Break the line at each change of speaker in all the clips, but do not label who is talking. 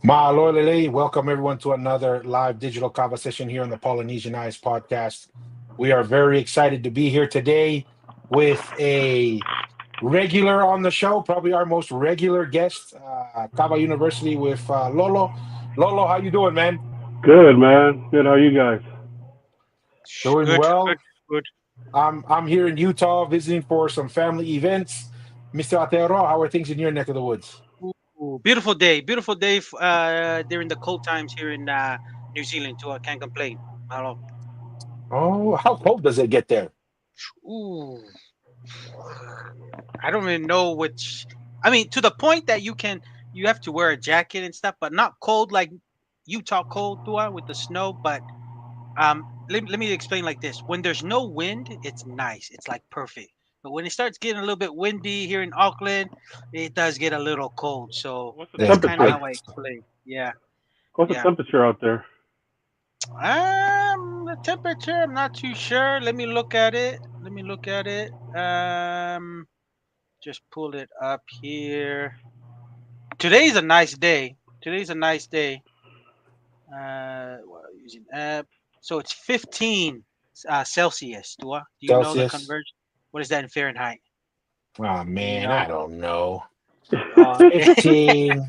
Mahalo lele. Welcome everyone to another live digital conversation here on the Polynesian Eyes podcast. We are very excited to be here today with a regular on the show, probably our most regular guest, Kava University with Lolo. Lolo, how you doing, man?
Good, man. Good. How you guys?
Doing
Good, good,
well.
good.
I'm here in Utah visiting for some family events. Mr. Atero, how are things in your neck of the woods?
Ooh, beautiful day during the cold times here in New Zealand too. I can't complain. Hello.
Oh, how cold does it get there?
Ooh, I don't even know which. I mean, to the point that you have to wear a jacket and stuff, but not cold like Utah cold, with the snow. But let me explain like this: when there's no wind, it's nice. It's like perfect. But when it starts getting a little bit windy here in Auckland, it does get a little cold. So
What's the
Yeah,
that's kind of
temperature?
I
how I explain. Yeah,
What's the
yeah.
temperature out there?
The temperature, I'm not too sure. Let me look at it. Let me look at it. Just pull it up here. Today's a nice day. Today's a nice day. Using app. So it's 15 Celsius. Do you know the
Celsius.
conversion? What is that in Fahrenheit?
Oh
Do you
man, I
know?
don't know.
Okay.
15.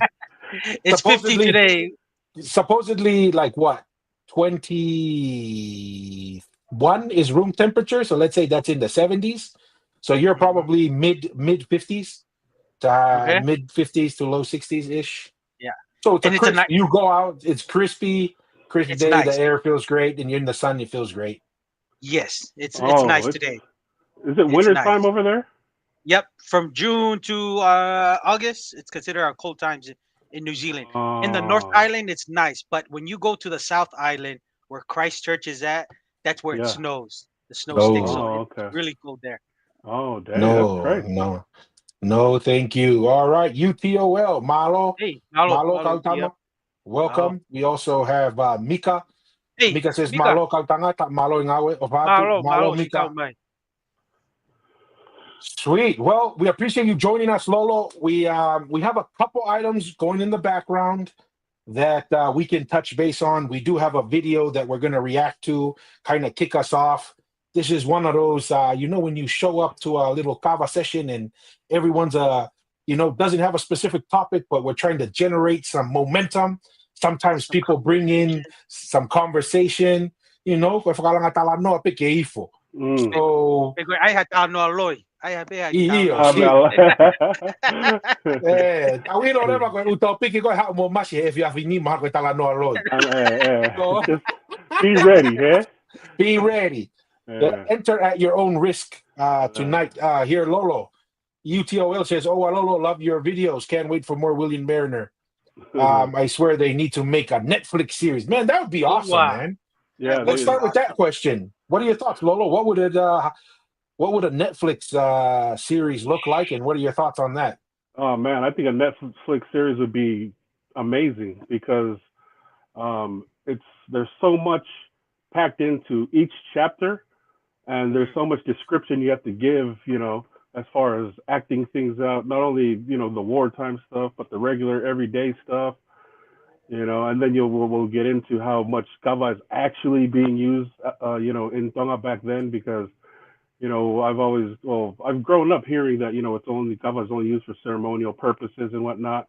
It's 15
Supposedly,
today.
supposedly, like what? 21 is room temperature. So let's say that's in the 70s. So you're
Hmm.
probably mid 50s to
Okay.
mid 50s to low 60s ish.
Yeah.
So it's a
And it's a
crisp.
nice.
You go out, it's crispy
It's
day. The
nice.
air feels great, and you're in the sun. It feels great.
Yes. It's
Oh,
nice
it's
today.
is it
It's
winter time
nice.
over there?
Yep, from June to August, it's considered our cold times in New Zealand. In the North
Oh,
Island, it's nice, but when you go to the South Island, where Christchurch is at, that's where it
yeah.
snows. The snow sticks, so
No,
Oh,
it's
okay.
really cold there.
Oh, dang, that's
no,
crazy.
no, no. Thank you. All right, UTOL, Malo,
Hey, malo,
Malo
malo, yep,
Kautama.
malo.
Welcome. We also have Mika.
Hey,
Mika says
Mika,
Malo Kautanga, Malo Ngawe, Ofatu,
malo,
Malo
malo, si
Mika.
Mai.
Sweet. Well, we appreciate you joining us, Lolo. We have a couple items going in the background that we can touch base on. We do have a video that we're going to react to, kind of kick us off. This is one of those, when you show up to a little kava session and everyone's doesn't have a specific topic, but we're trying to generate some momentum. Sometimes
Some
people bring in
conversation.
some conversation.
Mm.
So,
I had no aloy. I had no
iyo,
aloy.
si. Tawino rin ako, utopik ko ha mo mas if you have ni mahal ko tala no alone. So,
Just be ready, eh?
be ready.
Yeah.
Enter at your own risk
Uh,
tonight. Here, Lolo. UTOL says, "Oh, Lolo, love your videos. Can't wait for more William Mariner. I swear they need to make a Netflix series. Man, that would be
Oh,
awesome,
wow.
man.
That
yeah,
would
Let's
be
they.
start with that
awesome.
question. What are your thoughts, Lolo? What would a Netflix series look like, and what are your thoughts on that?
Oh man, I think a Netflix series would be amazing because it's there's so much packed into each chapter, and there's
Mhm.
so much description you have to give, as far as acting things out. Not only the wartime stuff, but the regular everyday stuff. And then we'll get into how much kava is actually being used, in Tonga back then because I've grown up hearing that it's only kava is only used for ceremonial purposes and whatnot.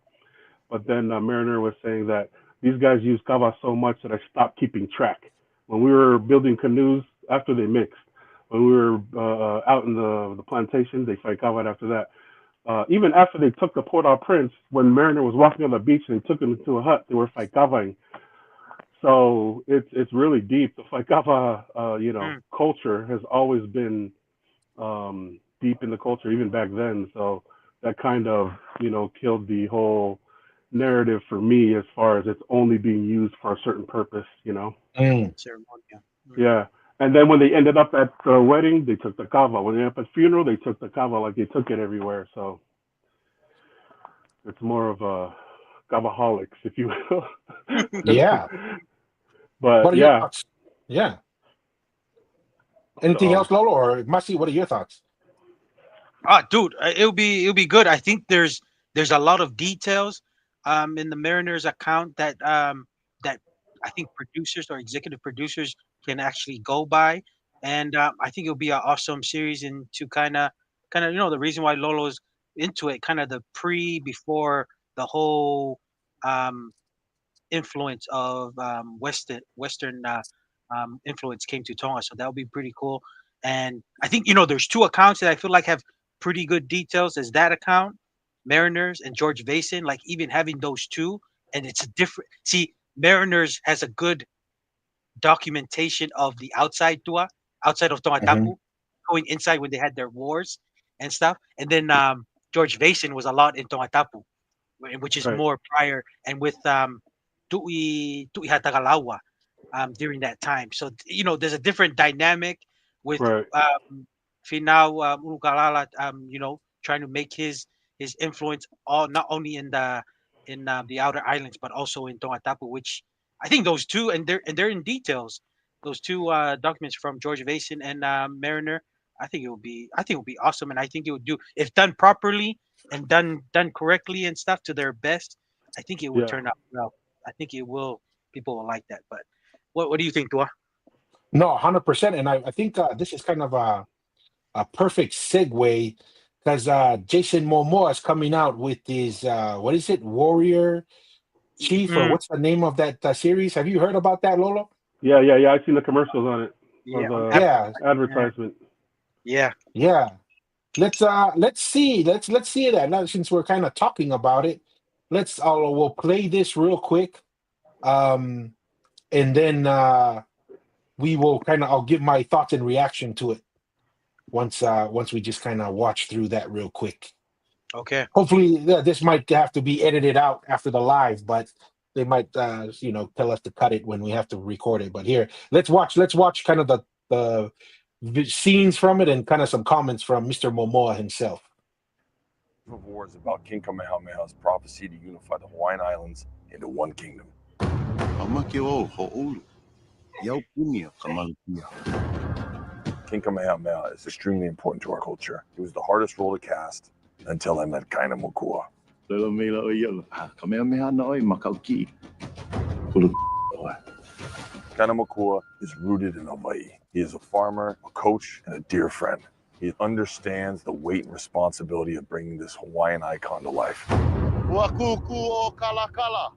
But then Mariner was saying that these guys use kava so much that I stopped keeping track. When we were building canoes after they mixed, when we were out in the plantation, they fight kava after that. Even after they took the Port-au-Prince, when Mariner was walking on the beach and they took him into a hut, they were fight kavaing. So it's really deep. The fight kava,
Mm.
culture has always been deep in the culture, even back then. So that kind of, killed the whole narrative for me as far as it's only being used for a certain purpose.
Mm.
Ceremonial. Mm.
Yeah. And then when they ended up at the wedding, they took the kava. When they ended up at funeral, they took the kava like they took it everywhere. So it's more of a kavaholics, if you will.
Yeah. What
But
are your
yeah,
thoughts? Yeah. Anything
so
else, Lolo or Masi? What are your thoughts?
Ah, dude, it'll be good. I think there's a lot of details. in the Mariners account that I think producers or executive producers can actually go by, and I think it'll be an awesome series. And to kind of the reason why Lolo's into it, kind of the before the whole um, influence of Western influence came to Tonga. So that would be pretty cool. And I think there's two accounts that I feel like have pretty good details. As that account, Mariners and George Vason, like even having those two, and it's a different. See, Mariners has a good documentation of the outside Tua, outside of Tonga
Mhm.
Tapu, going inside when they had their wars and stuff. And then George Vason was a lot in Tonga Tapu, which is
Right.
more prior and with Tui Takalaua during that time. So there's a different dynamic with
Right.
Finau Unukalala, trying to make his influence all not only in the outer islands but also in Tongatapu, which I think those two and they're in details. Those two documents from George Vason and Mariner. I think it would be awesome, and I think it would do if done properly and done correctly and stuff to their best. I think it would
Yeah.
turn out well. I think it will. People will like that. But what do you think, Dua?
No, 100%. And I think this is kind of a perfect segue because Jason Momoa is coming out with his, what is it, Warrior Chief, or
Mm,
what's the name of that series? Have you heard about that, Lolo?
Yeah. I seen the commercials on it or
yeah, on
the
Apple.
Yeah,
Yeah,
advertisement.
yeah.
yeah. Let's see. Let's see that. Now, since we're kind of talking about it, we'll play this real quick. Um, and then we will I'll give my thoughts and reaction to it once we just kind of watch through that real quick.
Okay.
Hopefully this might have to be edited out after the live, but they might tell us to cut it when we have to record it. But here, let's watch kind of the scenes from it and kind of some comments from Mr. Momoa himself.
Of War is about King Kamehameha's prophecy to unify the Hawaiian Islands into one kingdom. King Kamehameha is extremely important to our culture. He was the hardest role to cast until I met Kaina Mokua. Kaina Mokua is rooted in Hawaii. He is a farmer, a coach, and a dear friend. He understands the weight and responsibility of bringing this Hawaiian icon to life. Wakuku o Kalakala.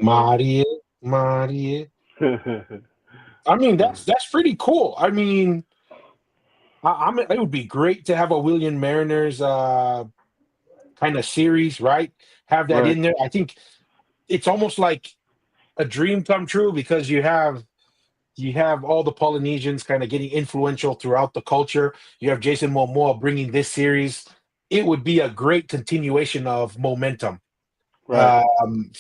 Marie, Marie. I mean, that's pretty cool. I mean, it would be great to have a William Mariners kind of series, right? Have that
Right.
in there. I think it's almost like a dream come true because you have all the Polynesians kind of getting influential throughout the culture. You have Jason Momoa bringing this series. It would be a great continuation of momentum
Right.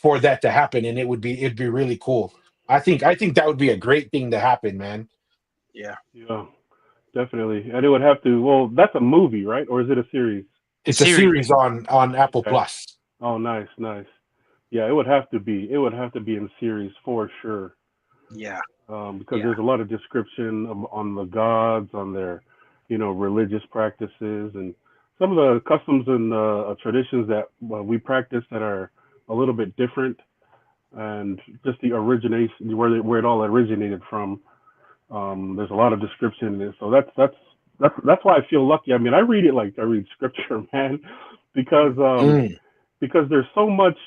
for that to happen, and it'd be really cool. I think that would be a great thing to happen, man.
Yeah.
Yeah. Definitely. And it would have to. Well, that's a movie, right? Or is it a series?
It's a
Series.
series on Apple
Okay.
Plus.
Oh, nice, nice. Yeah, it would have to be. It would have to be in series for sure.
Yeah.
Because
Yeah.
there's a lot of description on the gods, on their, religious practices, and some of the customs and traditions that we practice that are a little bit different, and just the origination where it all originated from. There's a lot of description in it, so that's why I feel lucky. I mean, I read it like I read scripture, man, because
Mm.
because there's so much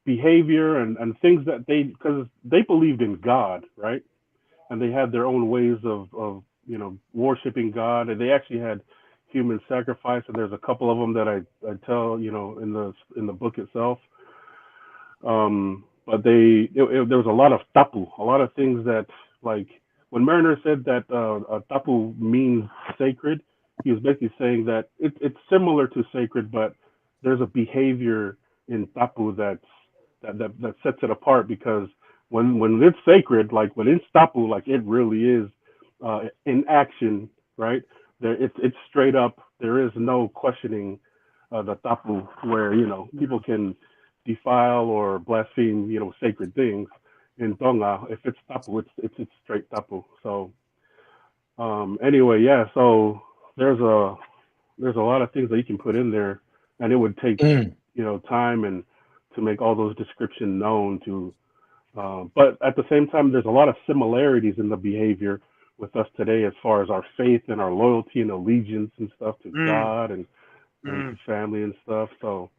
behavior and things that because they believed in God, right? And they had their own ways of worshiping God, and they actually had human sacrifice. And there's a couple of them that I tell in the book itself. But there was a lot of tapu, a lot of things that, like, when Mariner said that tapu means sacred, he was basically saying that it's similar to sacred, but there's a behavior in tapu that sets it apart, because when it's sacred, like when it's tapu, like it really is in action, right? It's straight up. There is no questioning the tapu, where people can defile or blaspheme, sacred things. in Tonga. If it's tapu, it's straight tapu. So anyway, yeah. So there's a lot of things that you can put in there, and it would take
Mm.
time and to make all those descriptions known to. But at the same time, there's a lot of similarities in the behavior with us today, as far as our faith and our loyalty and allegiance and stuff to
Mm,
God and
mm,
to family and stuff. So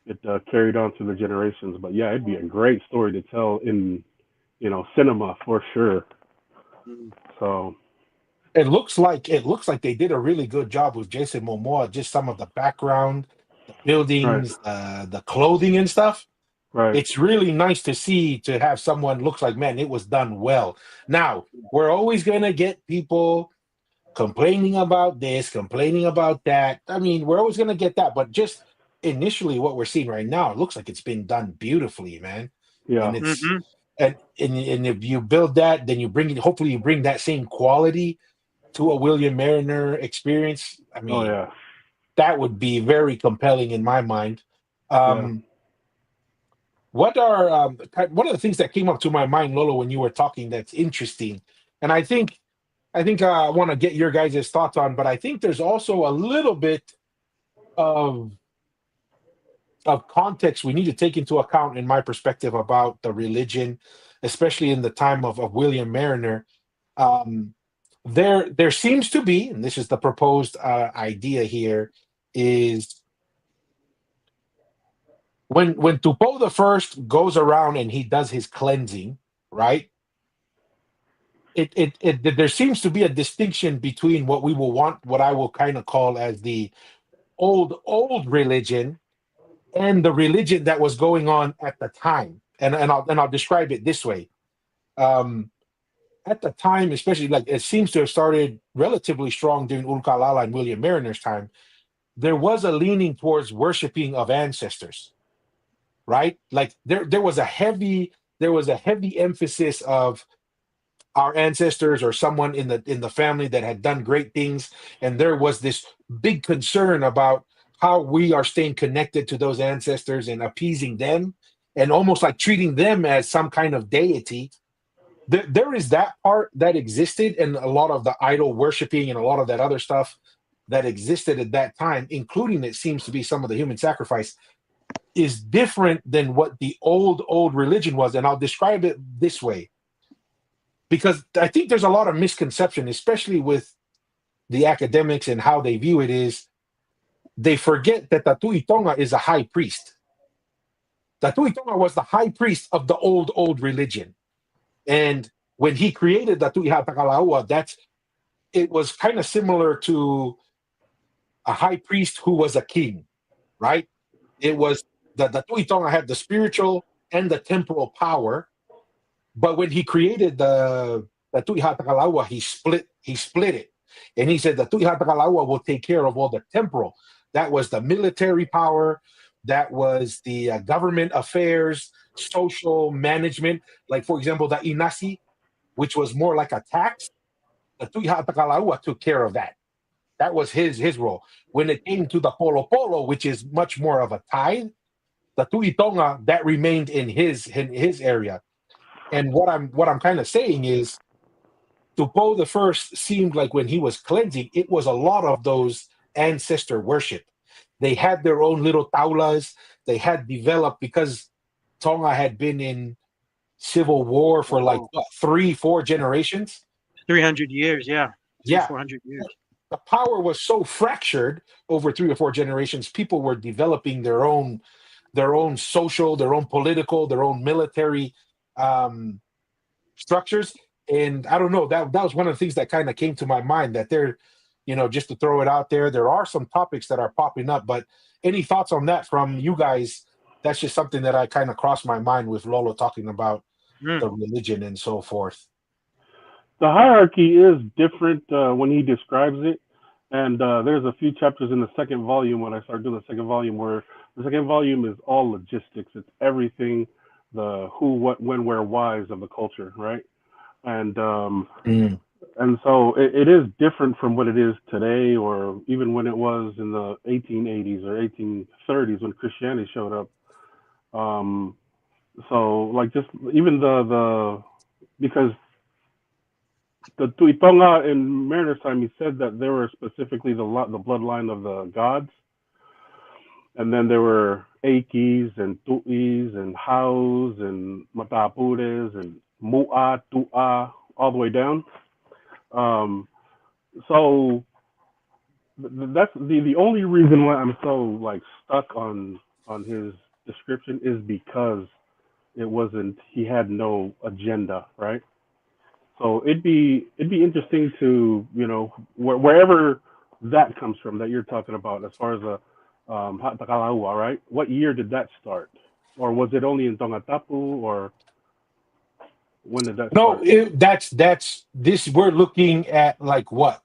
it carried on through the generations. But yeah, it'd be a great story to tell in cinema for sure.
mm.
So
It looks like they did a really good job with Jason Momoa. Just some of the background, the
right,
buildings, the clothing and stuff.
right,
It's really nice to see to have someone looks like, man, it was done well. Now we're always gonna get people complaining about this, complaining about that. I mean, we're always gonna get that, but just initially, what we're seeing right now, it looks like it's been done beautifully, man.
yeah,
And it's
Mhm.
and if you build that, then you bring it. Hopefully, you bring that same quality to a William Mariner experience. I
oh
mean,
yeah,
that would be very compelling in my mind.
yeah.
Um, one of the things that came up to my mind, Lolo, when you were talking that's interesting, and I think I want to get your guys' thoughts on, but I think there's also a little bit of context we need to take into account, in my perspective, about the religion, especially in the time of William Mariner. Um, there seems to be, and this is the proposed idea here, is when Tupo the First goes around and he does his cleansing, right? There seems to be a distinction between what I will kind of call as the old religion and the religion that was going on at the time. And I'll describe it this way. Um, at the time, especially, like, it seems to have started relatively strong during Ulkalala and William Mariner's time. There was a leaning towards worshiping of ancestors, right? Like there was a heavy emphasis of our ancestors or someone in the family that had done great things, and there was this big concern about how we are staying connected to those ancestors and appeasing them, and almost like treating them as some kind of deity. There is that part that existed, and a lot of the idol worshiping and a lot of that other stuff that existed at that time, including, it seems to be, some of the human sacrifice, is different than what the old religion was. And I'll describe it this way, because I think there's a lot of misconception, especially with the academics and how they view it, is they forget that the Tui Tonga is a high priest. The Tui Tonga was the high priest of the old religion. And when he created the Tui Takalaua, it was kind of similar to a high priest who was a king, right? It was the Tui Tonga had the spiritual and the temporal power, but when he created the Tui Takalaua, he split it, and he said the Tui Takalaua will take care of all the temporal. That was the military power, that was the government affairs, social management. Like, for example, the Inasi, which was more like a tax, the Tui Takalaua took care of that. That was his role. When it came to the Polo Polo, which is much more of a tithe, the Tui Tonga, that remained in his area. And what I'm kind of saying is, Tupo the First seemed like when he was cleansing, it was a lot of those ancestor worship. They had their own little taulas. They had developed, because Tonga had been in civil war for like
Oh,
what, 3-4 generations.
300 years, yeah. Three,
Yeah,
400 years.
the power was so fractured over 3 or 4 generations. People were developing their own social, their own political, their own military um, structures. And I don't know, that was one of the things that kind of came to my mind, that just to throw it out there, there are some topics that are popping up. But any thoughts on that from you guys? That's just something that I kind of crossed my mind with Lolo talking about
Mm.
the religion and so forth.
The hierarchy is different when he describes it, and there's a few chapters in the second volume when I started doing the second volume where the second volume is all logistics. It's everything, the who, what, when, where, whys of the culture, right? And
Mm.
so it is different from what it is today, or even when it was in the 1880s or 1830s when Christianity showed up. Um, So like just even the because the Tui Tonga in Mariner's time, he said that they were specifically the bloodline of the gods, and then there were Akis and Tuis and Haus and Matapures and Mu'a, Tu'a, all the way down. So that's the only reason why I'm so like stuck on his description is because he had no agenda, right? So it'd be interesting to wherever that comes from that you're talking about as far as the Takalaua, right? What year did that start, or was it only in Tonga Tapu, or when did that
No,
start?
that's this. We're looking at like what?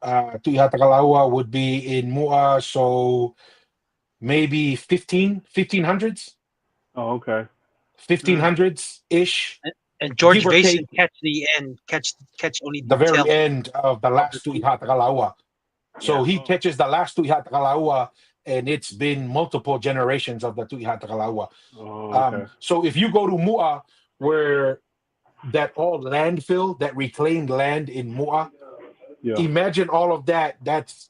Tui Takalaua would be in Moa, so maybe 1500s,
Oh, okay.
1500s ish,
And George
give or
Vason
take
catch the end, catch only
the
the
very
tail
end of the
of the
last Tui
two.
Takalaua. So
Yeah.
he catches the last Tui Takalaua, and it's been multiple generations of the Tui Takalaua.
Oh, okay.
So if you go to Moa, where that all landfill, that reclaimed land in Moa,
Yeah.
imagine all of that. That's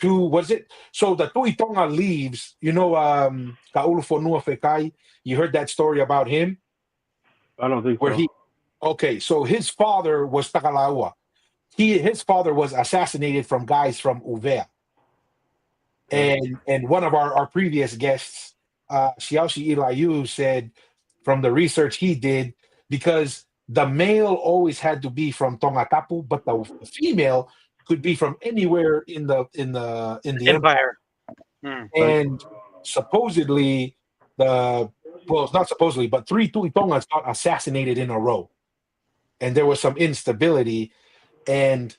was it? So the Tui Tonga leaves, Kaulufonua Fekai, you heard that story about him?
I don't think
Where
so.
okay, so his father was Takalaua. His father was assassinated from guys from Uvea. And one of our previous guests, Xiaoxi Ilayu, said from the research he did, because the male always had to be from Tongatapu, but the female could be from anywhere in the empire.
Mm.
And supposedly it's not supposedly, but 3 Tui Tongas got assassinated in a row, and there was some instability, and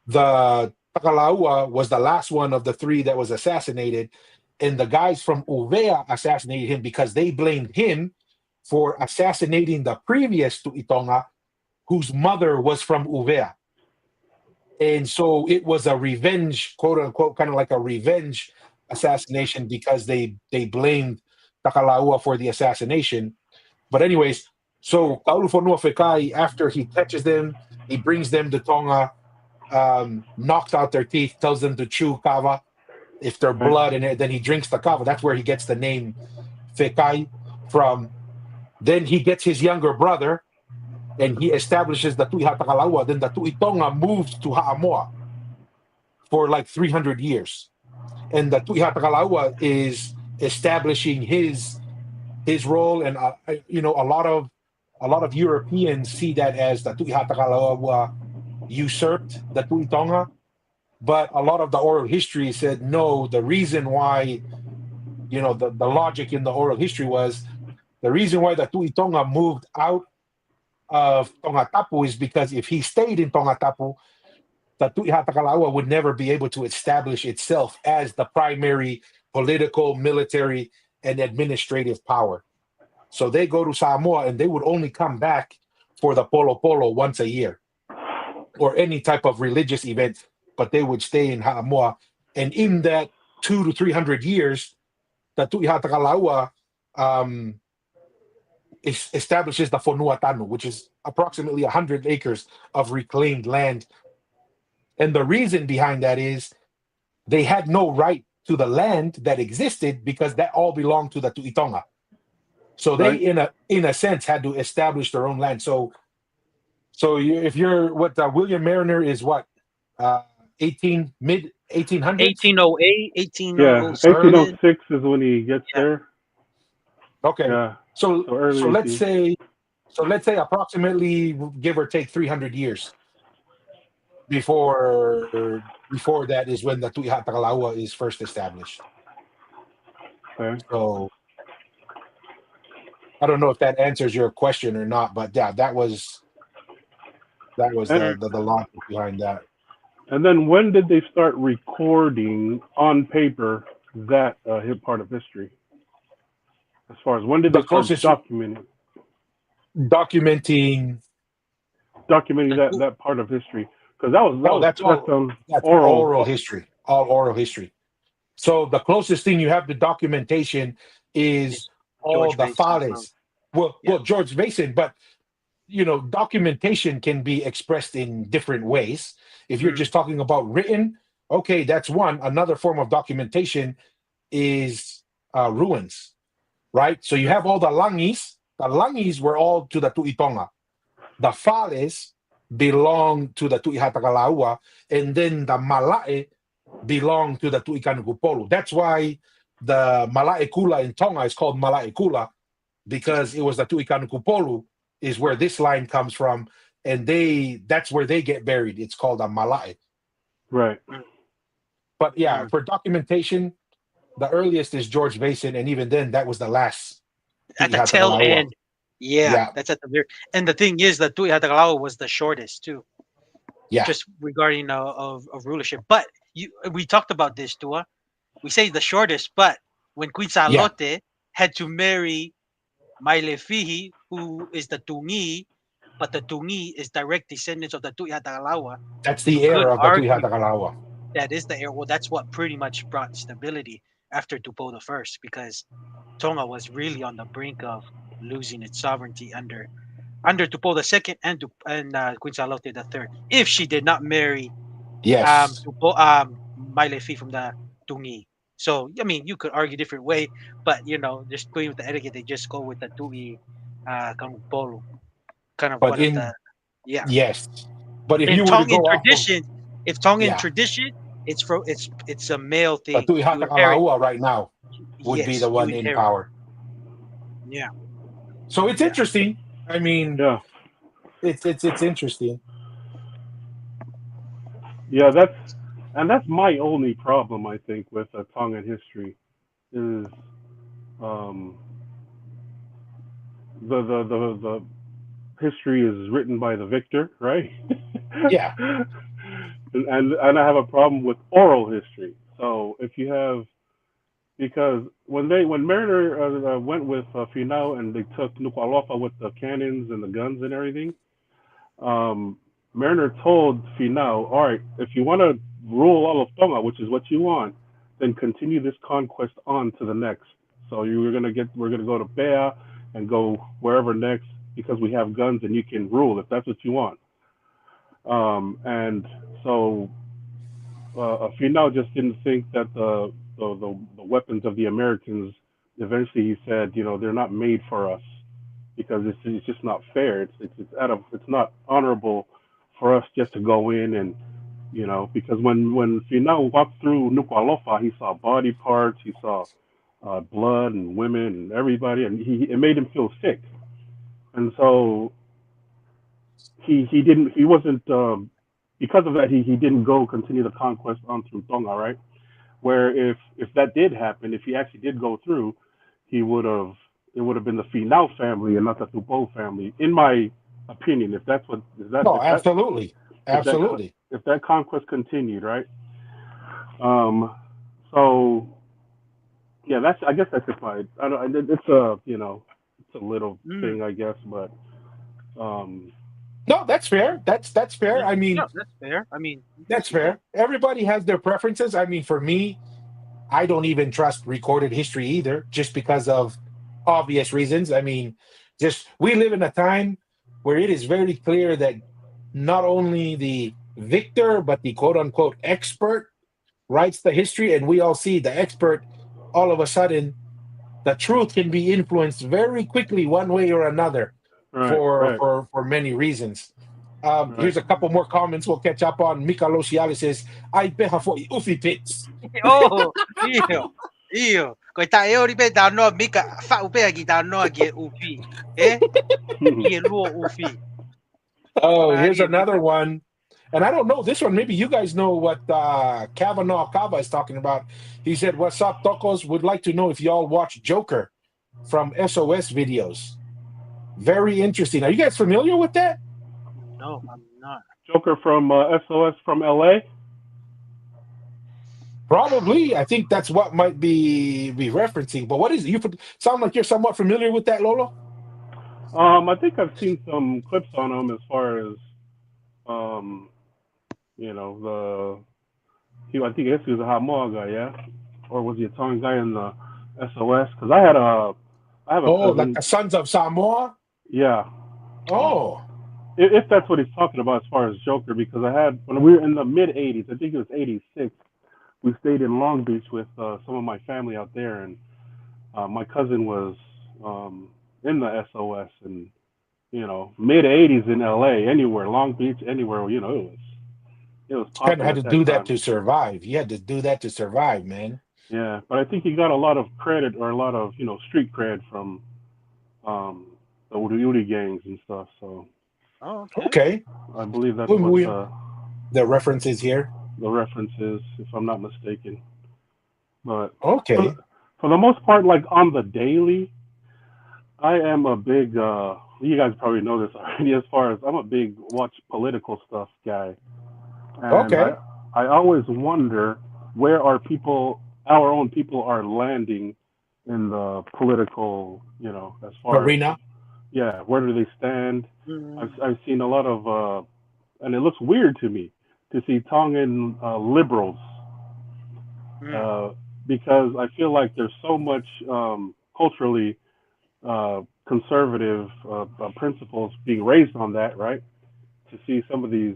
the Takalaua was the last one of the 3 that was assassinated, and the guys from Uvea assassinated him because they blamed him for assassinating the previous Tui Tonga, whose mother was from Uvea. And so it was a revenge, quote unquote, kind of like a revenge assassination, because they blamed Takalaua for the assassination. But anyways, so Kaulufonua Fekai, after he catches them, he brings them to Tonga, knocks out their teeth, tells them to chew kava if they're blood, and then he drinks the kava. That's where he gets the name Fekai from. Then he gets his younger brother, and he establishes the Tui Takalaua. Then the Tui Tonga moves to Ha'amoa for like 300 years. And the Tui Takalaua is establishing his role, and a lot of Europeans see that as the Tui Takalaua usurped the Tui Tonga, but a lot of the oral history said no. The reason why, the logic in the oral history was the reason why the Tui Tonga moved out of Tongatapu is because if he stayed in Tongatapu, the Tui Takalaua would never be able to establish itself as the primary political, military, and administrative power. So they go to Samoa, and they would only come back for the Polo Polo once a year, or any type of religious event, but they would stay in Ha'amoa. And in that 200 to 300 years, the Tui Takalaua establishes the Fonua Tanu, which is approximately 100 acres of reclaimed land. And the reason behind that is they had no right to the land that existed, because that all belonged to the Tui Tonga. So they, in a sense, had to establish their own land. So if you're William Mariner is what, mid 1800s?
1808,
Yeah,
1807.
1806 is when he gets there.
Okay.
Yeah.
So
early
let's say approximately, give or take, 300 years before that is when the Tui Takalaua is first established.
Okay.
So I don't know if that answers your question or not, but yeah, that was the logic behind that.
And then when did they start recording on paper that part of history? As far as when did they start documenting that part of history? Because that's
oral history. All oral history. So the closest thing you have to documentation is Oh,
George
the
Mason as well.
Fales. Well,
Yeah.
George Mason, but documentation can be expressed in different ways. If you're just talking about written, okay, that's one. Another form of documentation is ruins, right? So you have all the langis. The langis were all to the Tui Tonga. The Fales belong to the Tui Takalaua, and then the Malae belong to the Tui Kanukupolu. That's why the Malae Kula in Tonga is called Malae Kula, because it was the Tui Kanukupolu is where this line comes from, and that's where they get buried. It's called a Malae.
Right.
But yeah, for documentation, the earliest is George Mason, and even then, that was the last.
At the tail end. Yeah, that's at the very. And the thing is, that Tui Takalaua was the shortest too.
Yeah.
Just regarding of rulership, but we talked about this, Tua. We say the shortest, but when Queen Salote had to marry Mailefihi, who is the Tungi, but the Tungi is direct descendants of the Tui Takalaua.
That's the heir of the Tui Takalaua.
That is the heir. Well, that's what pretty much brought stability after Tupou the First, because Tonga was really on the brink of losing its sovereignty under Tupou the Second and Queen Salote the Third, if she did not marry Mailefi from the Tungi. So I mean, you could argue different way, but just going with the etiquette, they just go with the Tui Kanupolu, kind of
but
one of the
Yes, but if
in
you were to
Tongan
go
tradition, tradition, it's a male thing.
Tui Takalaua right now would be the one in
inherit.
power.
Yeah.
So it's interesting. I mean, it's interesting.
Yeah, that's my only problem, I think, with Tongan history is the history is written by the victor, right?
Yeah.
and I have a problem with oral history. So if you have, because when Mariner went with Finau and they took Nuku'alofa with the cannons and the guns and everything, Mariner told Finau, all right, if you want to rule all of Tonga, which is what you want, then continue this conquest on to the next. So we're gonna go to Bea and go wherever next, because we have guns and you can rule if that's what you want. And so Finau just didn't think that the weapons of the Americans. Eventually, he said, they're not made for us, because it's just not fair. It's not honorable for us just to go in and, because when Finau walked through Nuku'alofa, he saw body parts, he saw blood and women and everybody, and it made him feel sick. And so he wasn't, because of that, he didn't continue the conquest on through Tonga, right? Where if that did happen, if he actually did go through, it would have been the Finau family and not the Tupou family, in my opinion.
Absolutely.
If that conquest continued, right? So yeah, I guess that's just my. It's a it's a little thing, I guess, but.
No, that's fair. That's fair. I mean,
that's fair. I mean,
that's fair. Everybody has their preferences. I mean, for me, I don't even trust recorded history either, just because of obvious reasons. I mean, we live in a time where it is very clear that not only the victor, but the quote unquote expert writes the history, and we all see the expert. All of a sudden, the truth can be influenced very quickly, one way or another, for many reasons. Here's a couple more comments we'll catch up on. Mika Lociali says, "I beha for ufi pits."
Oh, iyo. Koe tae ori pe tau noa Mika, whau pea ki tau noa ki ufi. Ki luo ufi.
Oh, here's another one. And I don't know this one. Maybe you guys know what Kavanaugh Kava is talking about. He said, "What's up, Tocos? Would like to know if y'all watch Joker from SOS videos. Very interesting. Are you guys familiar with that?"
No, I'm not.
Joker from SOS from LA?
Probably. I think that's what might be referencing. But what is it? You sound like you're somewhat familiar with that, Lolo?
I think I've seen some clips on him, as far as I guess he was a Hamoa guy, yeah? Or was he a Tongan guy in the SOS? Because I had I have a
Oh, like
cousin.
the Sons of Samoa?
Yeah,
Oh,
if that's what he's talking about as far as Joker, because I had when we were in the mid '80s, I think it was '86. We stayed in Long Beach with some of my family out there, and my cousin was in the SOS, and mid '80s in LA, anywhere, Long Beach, anywhere, it was
kind of
popping
had
at
to
that
do that
time.
to survive. You had to do that to survive, man.
Yeah, but I think he got a lot of credit or a lot of street cred from um, the Uri gangs and stuff. So
Oh, okay.
Okay.
I believe that's
We,
what
we, the references here.
the reference is, if I'm not mistaken. But for
Okay.
the, for the most part, like on the daily, I am a big. You guys probably know this already. As far as I'm a big watch political stuff guy, and I
Okay.
I always wonder where our own people are landing in the political, as far as,
Arena.
yeah, where do they stand?
Mm,
I've seen a lot of, and it looks weird to me to see Tongan liberals,
mm,
uh, because I feel like there's so much culturally conservative principles being raised on that, right? To see some of these,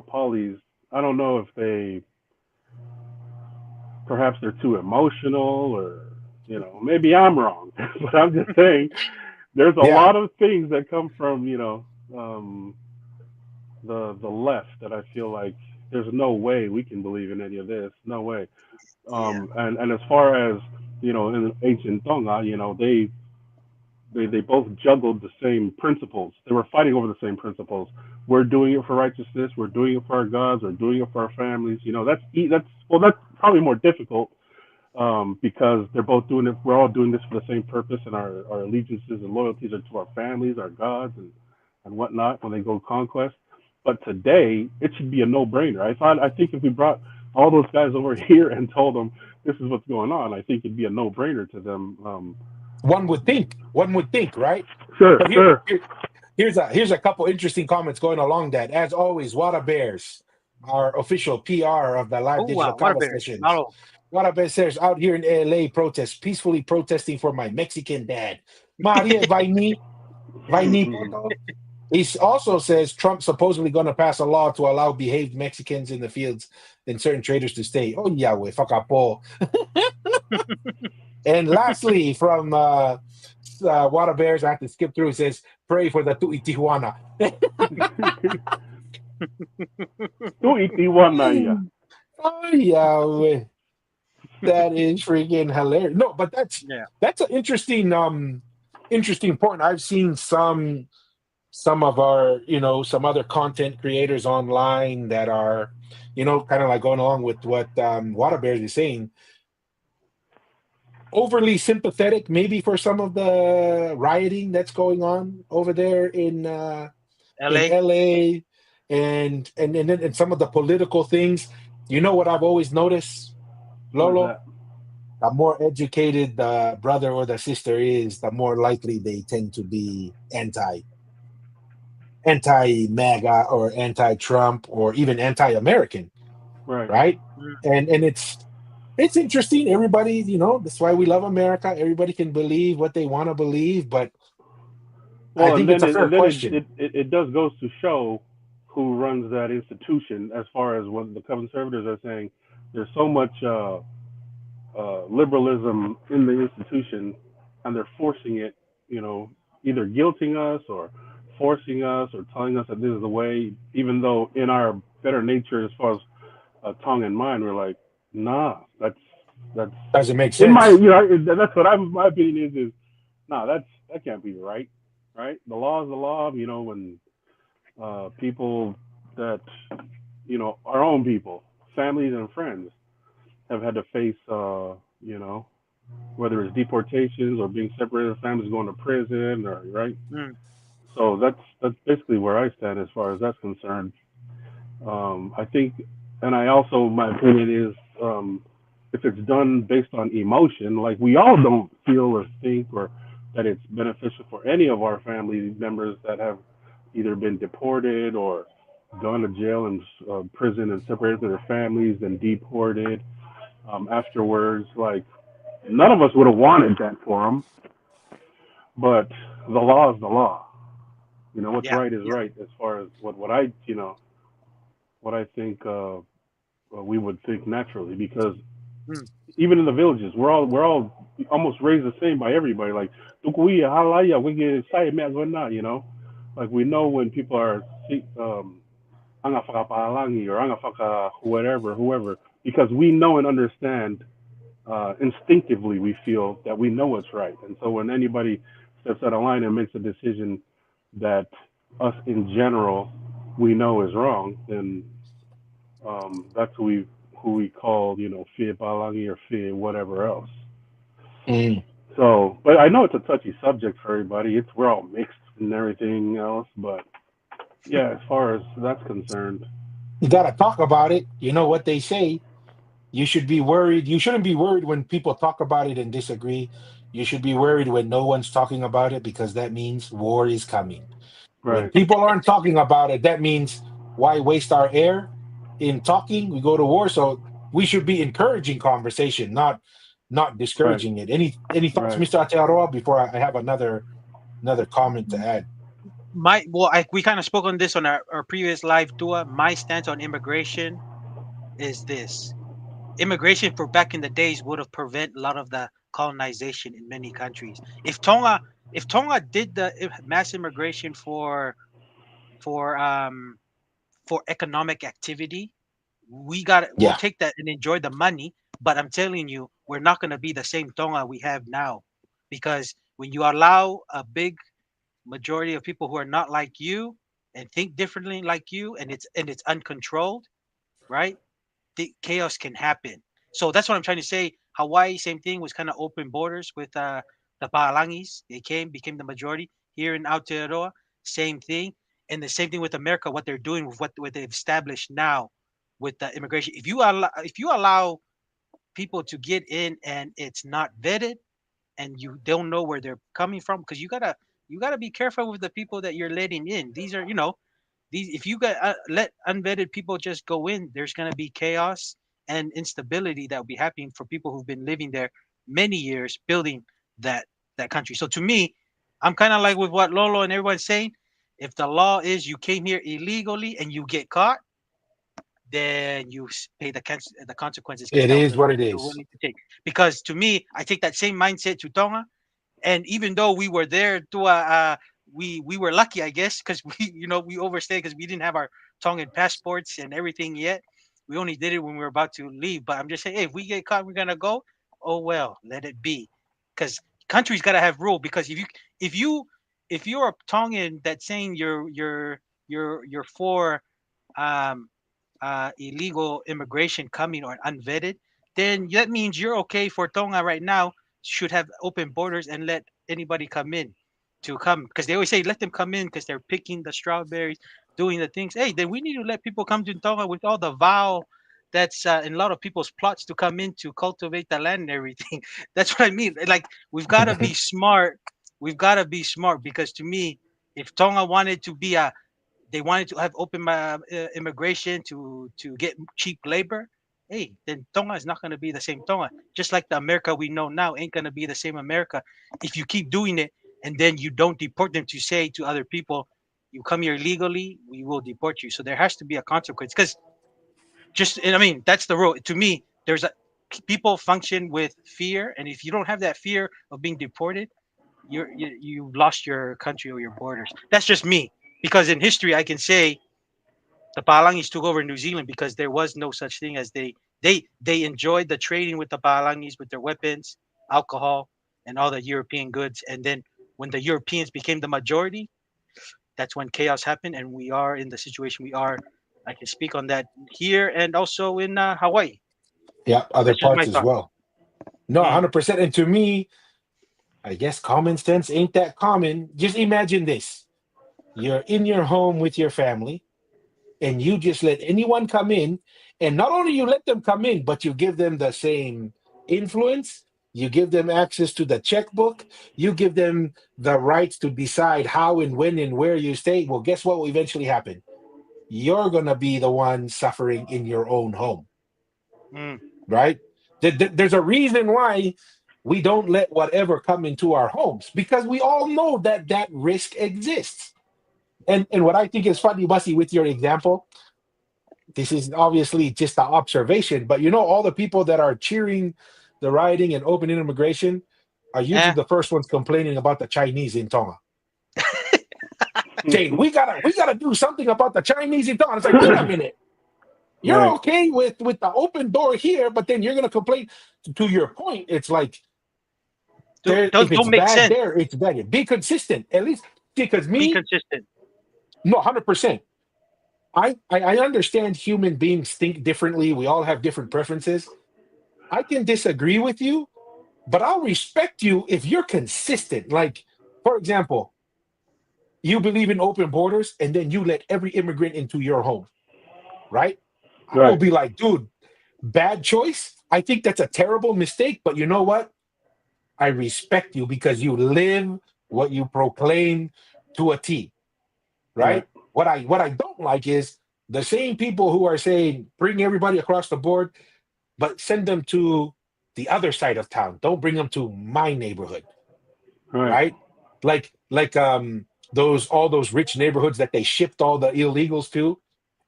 polys, I don't know if perhaps they're too emotional, or maybe I'm wrong, but I'm just saying there's a
Yeah.
lot of things that come from um, the left that I feel like there's no way we can believe in any of this. No way.
yeah.
And as far as in ancient Tonga, they both juggled the same principles. They were fighting over the same principles. We're doing it for righteousness. We're doing it for our gods. We're doing it for our families. That's probably more difficult, because they're both doing it. We're all doing this for the same purpose, and our allegiances and loyalties are to our families, our gods, and whatnot when they go conquest. But today, it should be a no-brainer. I think if we brought all those guys over here and told them this is what's going on, I think it'd be a no-brainer to them.
One would think. One would think, right?
Sure,
So
sure.
here's a couple interesting comments going along that. As always, Water Bears, our official PR of the
Oh
live digital
wow, water
Kava
bears.
sessions.
Malo.
Water Bears says out here in LA protest, peacefully protesting for my Mexican dad. Maria Vaini Poto. He also says Trump supposedly going to pass a law to allow behaved Mexicans in the fields and certain traders to stay. Oh, Yahweh, fuck up, Paul. And lastly, from Water Bears, I have to skip through. It says, pray for the Tui Tijuana.
Tu itiwanaya.
Oh, Yahweh. That is freaking hilarious. No, but
Yeah.
that's an interesting point. I've seen some of our, some other content creators online that are, kind of like going along with what Water Bears is saying, overly sympathetic maybe for some of the rioting that's going on over there in
LA.
LA, and some of the political things. You know what I've always noticed,
What is
Lolo?
that?
The more educated the brother or the sister is, the more likely they tend to be anti MAGA or anti Trump or even anti American,
Right.
right?
Mm,
And it's interesting. Everybody, that's why we love America. Everybody can believe what they want to believe, but I
Well,
think it's a fair
and then
question.
it does goes to show who runs that institution, as far as what the conservatives are saying. There's so much liberalism in the institution, and they're forcing it, either guilting us or forcing us or telling us that this is the way, even though in our better nature, as far as tongue and mind, we're like, nah, that's
Doesn't make
in my,
sense.
that's what my opinion is nah, that can't be right, right? The law is the law. When people that our own people, families and friends, have had to face, whether it's deportations or being separated from families, going to prison, or right.
mm.
So that's basically where I stand as far as that's concerned. I think, and I also, my opinion is, if it's done based on emotion, like we all don't feel or think or that it's beneficial for any of our family members that have either been deported or gone to jail and prison and separated from their families and deported afterwards. Like none of us would have wanted that for them. but the law is the law. What's
Yeah,
right is
yeah.
right as far as what I think we would think naturally, because
Mm,
even in the villages, we're all almost raised the same by everybody. Like tukuia, halaya, we get excited, man, we're not, like we know when people are anga whakapahalangi or anga whaka whoever, because we know and understand instinctively we feel that we know what's right. And so when anybody steps out of line and makes a decision that us in general we know is wrong, then that's who we call, fear balangi or fear whatever else.
Mm.
So, but I know it's a touchy subject for everybody. We're all mixed and everything else, but yeah, as far as that's concerned,
You got to talk about it. You know what they say. You should be worried. You shouldn't be worried when people talk about it and disagree. You should be worried when no one's talking about it, because that means war is coming. When
right,
people aren't talking about it, that means why waste our air in talking? We go to war. So we should be encouraging conversation, not
right,
discouraging it. Any thoughts,
right.
Mr. Atearoa, before I have another comment to add?
we kind of spoke on this on our previous live tour. My stance on immigration is this: immigration for back in the days would have prevent a lot of the colonization in many countries. If Tonga did the mass immigration for um for economic activity, we'll
Yeah,
take that and enjoy the money. But I'm telling you, we're not going to be the same Tonga we have now, because when you allow a big majority of people who are not like you and think differently like you, and it's uncontrolled, right? The chaos can happen. So that's what I'm trying to say. Hawaii, same thing, was kind of open borders with the Paalangis. They became the majority here in Aotearoa. Same thing, and the same thing with America. What they're doing with what they've established now with the immigration. If you allow people to get in and it's not vetted, and you don't know where they're coming from, because you gotta be careful with the people that you're letting in. These are, these if you got let unvetted people just go in, there's going to be chaos and instability that will be happening for people who've been living there many years, building that country. So to me, I'm kind of like with what Lolo and everyone's saying. If the law is you came here illegally and you get caught, then you pay the consequences, because
it
that was
is
the
what
risk
it
that you're
is.
willing to take. Because to me, I take that same mindset to Tonga. And even though we were there to we were lucky, I guess, because we overstayed because we didn't have our Tongan passports and everything yet. We only did it when we were about to leave. But I'm just saying, hey, if we get caught, we're gonna go. Oh well, let it be, because countries gotta have rule. Because if you if you're a Tongan that's saying you're for um illegal immigration coming or unvetted, then that means you're okay for Tonga right now should have open borders and let anybody come in to come, because they always say let them come in because they're picking the strawberries, doing the things. Hey, then we need to let people come to Tonga with all the vow that's in a lot of people's plots to come in to cultivate the land and everything. That's what I mean. Like, we've got to be smart. We've got to be smart, because to me, if Tonga wanted to be a they wanted to have open immigration to get cheap labor, hey, then Tonga is not going to be the same Tonga. Just like the America we know now ain't going to be the same America if you keep doing it and then you don't deport them to say to other people, you come here illegally, we will deport you. So there has to be a consequence, because and I mean, that's the rule. To me, people function with fear, and if you don't have that fear of being deported, you've lost your country or your borders. That's just me, because in history I can say the Palangis took over New Zealand because there was no such thing as they enjoyed the trading with the Palangis with their weapons, alcohol, and all the European goods. And then when the Europeans became the majority, that's when chaos happened, and we are in the situation we are. I can speak on that here and also in Hawaii.
Yeah, other
That's just my
parts as
thought.
well. No,
Mm,
100%. And to me, I guess common sense ain't that common. Just imagine this: you're in your home with your family, and you just let anyone come in, and not only you let them come in, but you give them the same influence. You give them access to the checkbook. You give them the rights to decide how and when and where you stay. Well, guess what will eventually happen? You're going to be the one suffering in your own home,
mm,
right? There's a reason why we don't let whatever come into our homes because we all know that that risk exists. And what I think is funny, Bussy, with your example, this is obviously just an observation, but you know, all the people that are cheering the rioting and opening immigration are usually
Yeah.
the first ones complaining about the Chinese in Tonga. Saying we gotta do something about the Chinese in Tonga. It's like, wait a minute. You're
Right.
okay with the open door here, but then you're gonna complain. To your point, it's like there, if it's
Don't make
bad
sense.
there, it's bad. Be consistent, at least. Because
Be
me,
consistent.
no, 100%. I understand human beings think differently. We all have different preferences. I can disagree with you, but I'll respect you if you're consistent. Like, for example, you believe in open borders and then you let every immigrant into your home, right? I will
Right.
be like, dude, bad choice. I think that's a terrible mistake, but you know what? I respect you because you live what you proclaim to a T, right?
Right.
What I don't like is the same people who are saying bring everybody across the board, but send them to the other side of town. Don't bring them to my neighborhood,
Right.
right? Like those all those rich neighborhoods that they shipped all the illegals to,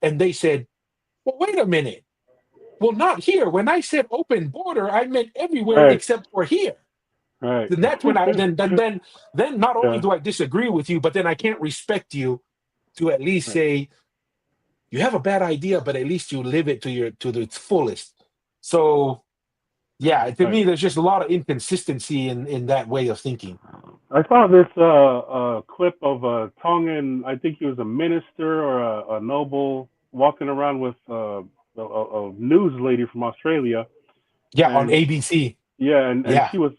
and they said, well, wait a minute. Well, not here. When I said open border, I meant everywhere
Right.
except for here.
Right.
Then that's when I then not only
Yeah.
do I disagree with you, but then I can't respect you to at least
Right.
say you have a bad idea, but at least you live it to the fullest. So yeah, to
Right.
me, there's just a lot of inconsistency in that way of thinking.
I saw this clip of a Tongan, I think he was a minister or a noble, walking around with a news lady from Australia,
Yeah, on
and
ABC.
yeah, and
Yeah.
she was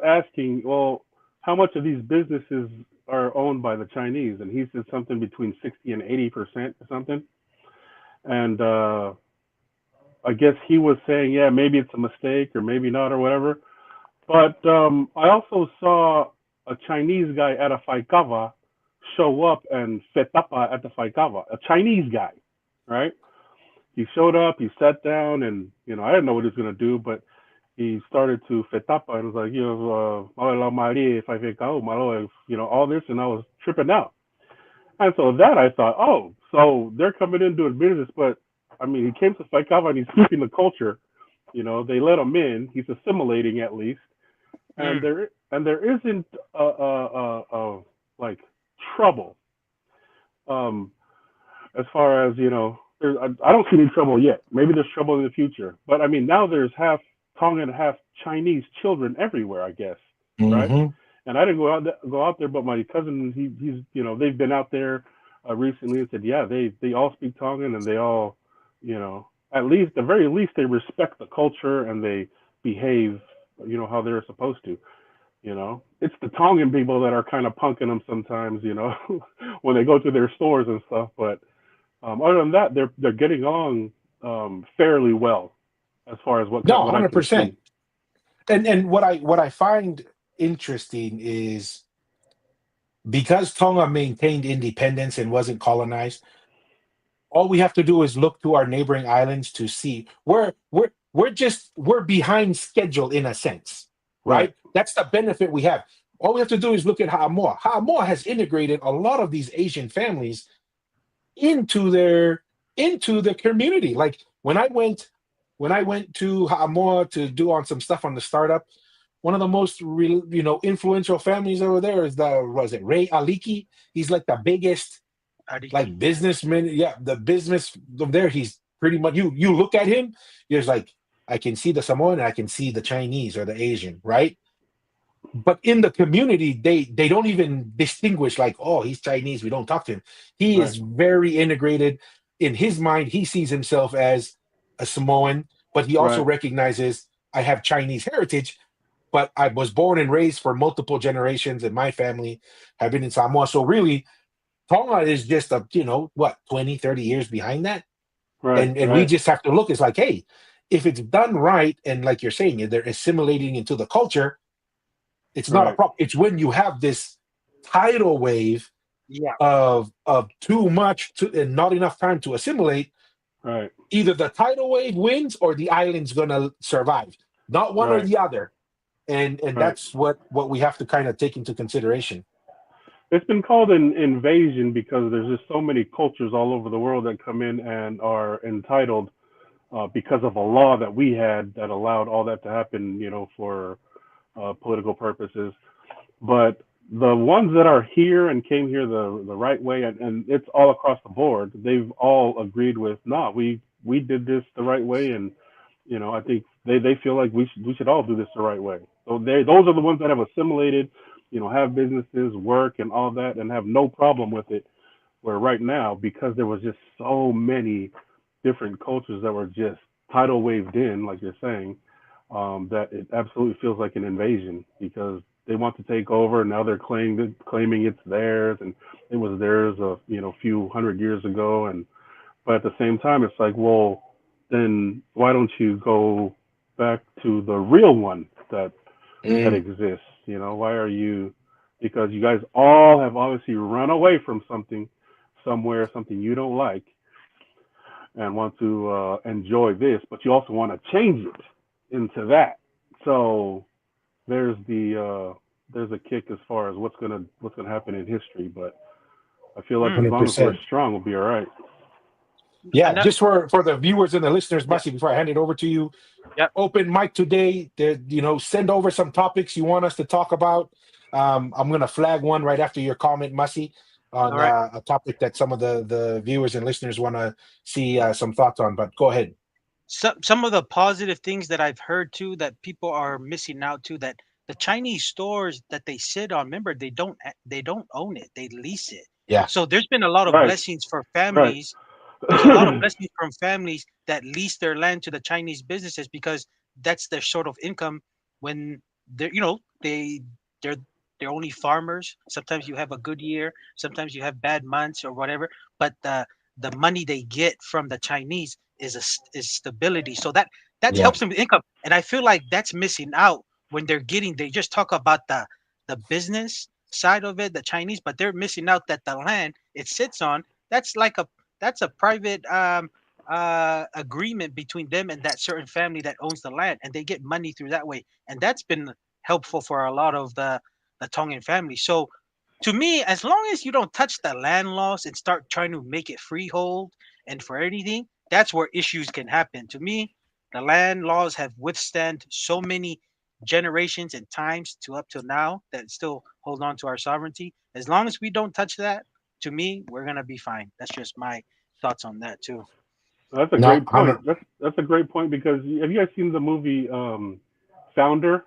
asking, well, how much of these businesses are owned by the Chinese? And he said something between 60 and 80% or something. And I guess he was saying, yeah, maybe it's a mistake or maybe not or whatever. But I also saw a Chinese guy at a Faikava show up and fetapa at the Faikava, a Chinese guy, right? He showed up, he sat down, and I didn't know what he was gonna do, but he started to fetapa and was like, all this, and I was tripping out. And so that I thought, oh, so they're coming in doing business, but I mean, he came to Faikava and he's keeping the culture. They let him in. He's assimilating at least, and there isn't like trouble. As far as I don't see any trouble yet. Maybe there's trouble in the future, but I mean now there's half Tongan, half Chinese children everywhere, I guess, right?
Mm-hmm.
And I didn't go out there, but my cousin, he's they've been out there recently and said, yeah, they all speak Tongan and they all, at least the very least they respect the culture and they behave, how they're supposed to. It's the Tongan people that are kind of punking them sometimes, when they go to their stores and stuff. But other than that, they're getting on fairly well as far as
No,
what I can
100%.
see.
And what I find interesting is because Tonga maintained independence and wasn't colonized, all we have to do is look to our neighboring islands to see we're behind schedule in a sense,
Right,
right? That's the benefit we have. All we have to do is look at Ha'amoa. Ha'amoa has integrated a lot of these Asian families into the community. Like when I went to Ha'amoa to do on some stuff on the startup, one of the most influential families over there is Ray Aliki. He's like the biggest
Ariki.
like businessman. Yeah, the business there. He's pretty much you look at him, there's like I can see the Samoan and I can see the Chinese or the Asian, right? But in the community, they don't even distinguish like, oh, he's Chinese, we don't talk to him. He
right,
is very integrated. In his mind, he sees himself as a Samoan, but he also
right,
recognizes I have Chinese heritage, but I was born and raised for multiple generations, and my family have been in Samoa. So really, Tonga is just 20, 30 years behind that.
right,
And we
right,
just have to look, it's like, hey, if it's done right, and like you're saying, they're assimilating into the culture, it's not a
right,
problem. It's when you have this tidal wave
Yeah.
of too much and not enough time to assimilate.
right,
Either the tidal wave wins or the island's gonna survive. Not one or
right,
the other. and
Right.
that's what we have to kind of take into consideration.
It's been called an invasion because there's just so many cultures all over the world that come in and are entitled because of a law that we had that allowed all that to happen, for political purposes. But the ones that are here and came here the right way, and it's all across the board, they've all agreed with, we did this the right way, and I think they feel like we should all do this the right way. So those are the ones that have assimilated, have businesses, work, and all that, and have no problem with it. Where right now, because there was just so many different cultures that were just tidal waved in, like you're saying, that it absolutely feels like an invasion because they want to take over. And now they're claiming it's theirs, and it was theirs a few hundred years ago. But at the same time, it's like, well, then why don't you go back to the real one that exists? Why are you? Because you guys all have obviously run away from something you don't like, and want to enjoy this, but you also want to change it into that. So there's a kick as far as what's gonna happen in history. But I feel like as long as we're strong, we'll be all right.
Yeah, just for the viewers and the listeners, Masi, before I hand it over to you, open mic today. Send over some topics you want us to talk about. I'm going to flag one right after your comment, Masi, on a topic that some of the viewers and listeners want to see some thoughts on. But go ahead.
Some of the positive things that I've heard too that people are missing out too, that the Chinese stores that they sit on, remember, they don't own it, they lease it.
Yeah.
So there's been a lot of blessings for families. There's a lot of blessings from families that lease their land to the Chinese businesses because that's their sort of income when they're they're only farmers. Sometimes you have a good year, sometimes you have bad months or whatever, but the money they get from the Chinese is stability. So that helps them with income. And I feel like that's missing out when they just talk about the business side of it, the Chinese, but they're missing out that the land it sits on, that's a private agreement between them and that certain family that owns the land, and they get money through that way. And that's been helpful for a lot of the Tongan family. So to me, as long as you don't touch the land laws and start trying to make it freehold and for anything, that's where issues can happen. To me, the land laws have withstand so many generations and times to up till now that still hold on to our sovereignty. As long as we don't touch that, to me, we're gonna be fine. That's just my thoughts on that too.
That's a great point. That's a great point because have you guys seen the movie Founder?